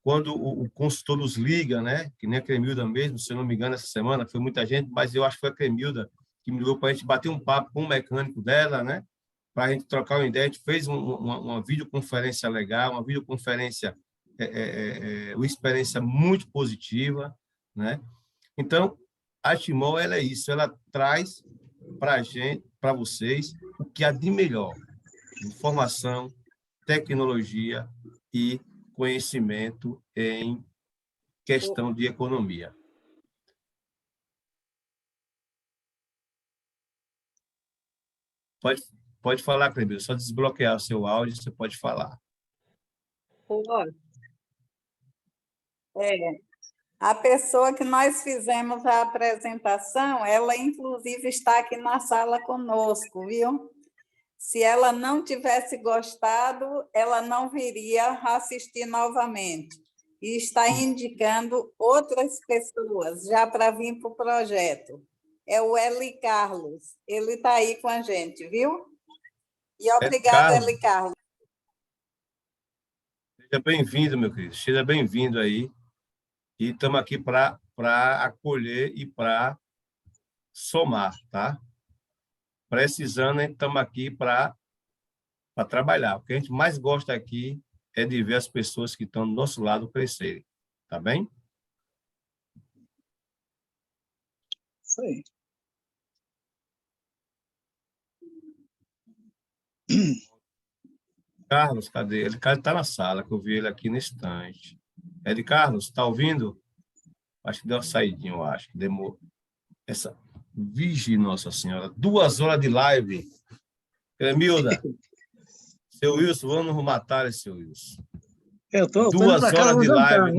quando o consultor nos liga, né? Que nem a Cremilda mesmo, se eu não me engano, essa semana foi muita gente, mas eu acho que foi a Cremilda que me ligou para a gente bater um papo com o mecânico dela, né? Para a gente trocar uma ideia. A gente fez uma videoconferência legal, uma videoconferência, uma experiência muito positiva, né? Então, a Timol, ela é isso, ela traz para a gente, para vocês, o que há de melhor: informação, tecnologia e conhecimento em questão de economia. Pode falar, Cleber, só desbloquear o seu áudio, você pode falar. A pessoa que nós fizemos a apresentação, ela inclusive está aqui na sala conosco, viu? Se ela não tivesse gostado, ela não viria assistir novamente. E está indicando outras pessoas já para vir para o projeto. É o Eli Carlos. Ele está aí com a gente, viu? E obrigada, Eli Carlos. Seja bem-vindo, meu querido. Seja bem-vindo aí. E estamos aqui para acolher e para somar, tá? Precisando, estamos aqui para trabalhar. O que a gente mais gosta aqui é de ver as pessoas que estão do nosso lado crescerem. Tá bem? Isso aí. Carlos, cadê? Ele está na sala, que eu vi ele aqui no instante. Ed Carlos, está ouvindo? Acho que deu uma saidinha, eu acho. Demorou. Essa... Vigi, Nossa Senhora. 2 horas de live. Cremilda, seu Wilson, vamos matar esse seu Wilson. Eu tô 2 horas de live.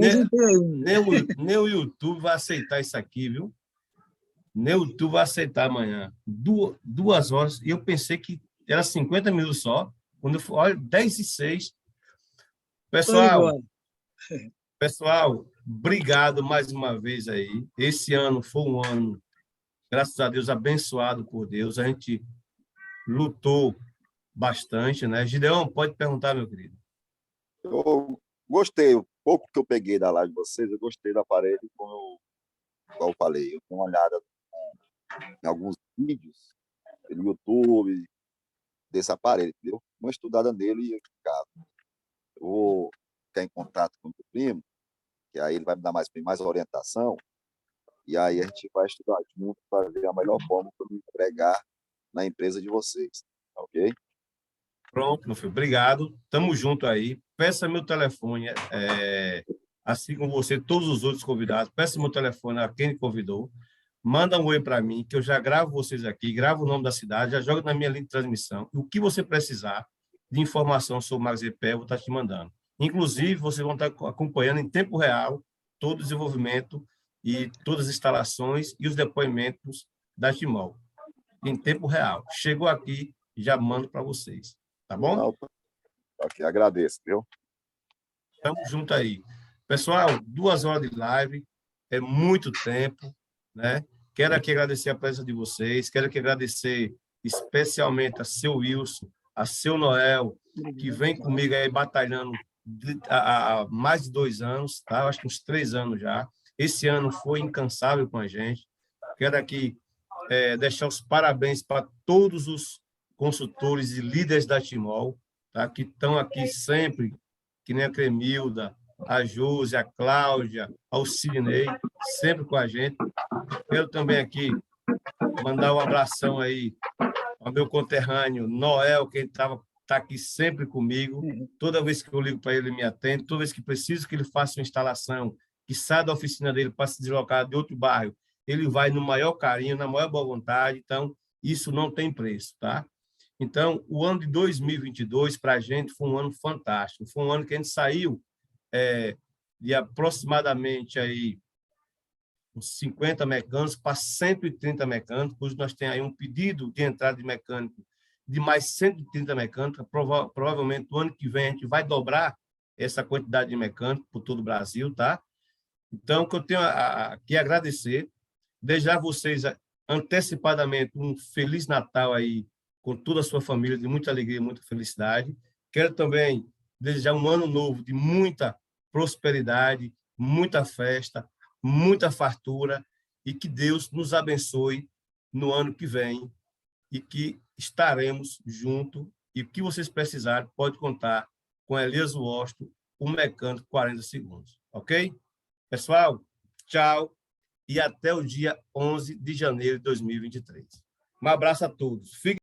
Nem Nem o YouTube vai aceitar isso aqui, viu? Nem o YouTube vai aceitar amanhã. 2 horas. E eu pensei que era 50 minutos só. Quando eu fui, olha, 10h06. Pessoal, obrigado mais uma vez aí. Esse ano foi um ano, graças a Deus, abençoado por Deus. A gente lutou bastante, né? Gideon, pode perguntar, meu querido. Eu gostei, o pouco que eu peguei da live de vocês, eu gostei do aparelho, como eu falei. Eu dei uma olhada em alguns vídeos no YouTube desse aparelho, entendeu? Uma estudada nele e eu vou ficar em contato com o meu primo, que aí ele vai me dar mais orientação, e aí a gente vai estudar junto para ver a melhor forma para me empregar na empresa de vocês, ok? Pronto, meu filho, obrigado. Tamo junto aí. Peça meu telefone, assim como você, todos os outros convidados, peça meu telefone a quem me convidou, manda um oi para mim, que eu já gravo vocês aqui, gravo o nome da cidade, já jogo na minha linha de transmissão. E o que você precisar de informação sobre o MaxEPE, eu vou estar te mandando. Inclusive, vocês vão estar acompanhando em tempo real todo o desenvolvimento e todas as instalações e os depoimentos da Timol. Em tempo real. Chegou aqui, já mando para vocês. Tá bom? Ok, agradeço, viu? Estamos juntos aí. Pessoal, 2 horas de live, é muito tempo, né? Quero aqui agradecer a presença de vocês, quero aqui agradecer especialmente a seu Wilson, a seu Noel, que vem comigo aí batalhando há mais de 2 anos, tá? Acho que uns 3 anos já. Esse ano foi incansável com a gente. Quero aqui deixar os parabéns para todos os consultores e líderes da Timol, tá? Que estão aqui sempre, que nem a Cremilda, a Josi, a Cláudia, ao Sidney, sempre com a gente. Quero também aqui mandar um abração aí ao meu conterrâneo Noel, que está aqui sempre comigo. Toda vez que eu ligo para ele, ele me atende. Toda vez que preciso que ele faça uma instalação, que saia da oficina dele para se deslocar de outro bairro, ele vai no maior carinho, na maior boa vontade. Então, isso não tem preço, tá? Então, o ano de 2022, para a gente, foi um ano fantástico. Foi um ano que a gente saiu de aproximadamente aí, uns 50 mecânicos para 130 mecânicos. Hoje nós temos aí um pedido de entrada de mecânico de mais 130 mecânicos. Provavelmente, o ano que vem, a gente vai dobrar essa quantidade de mecânicos por todo o Brasil, tá? Então, o que eu tenho que agradecer, desejar a vocês antecipadamente um Feliz Natal aí, com toda a sua família, de muita alegria, muita felicidade. Quero também desejar um ano novo de muita prosperidade, muita festa, muita fartura e que Deus nos abençoe no ano que vem e que estaremos juntos e o que vocês precisarem pode contar com Elias Washington, o mecânico 40 segundos. Ok? Pessoal, tchau e até o dia 11 de janeiro de 2023. Um abraço a todos. Fiquem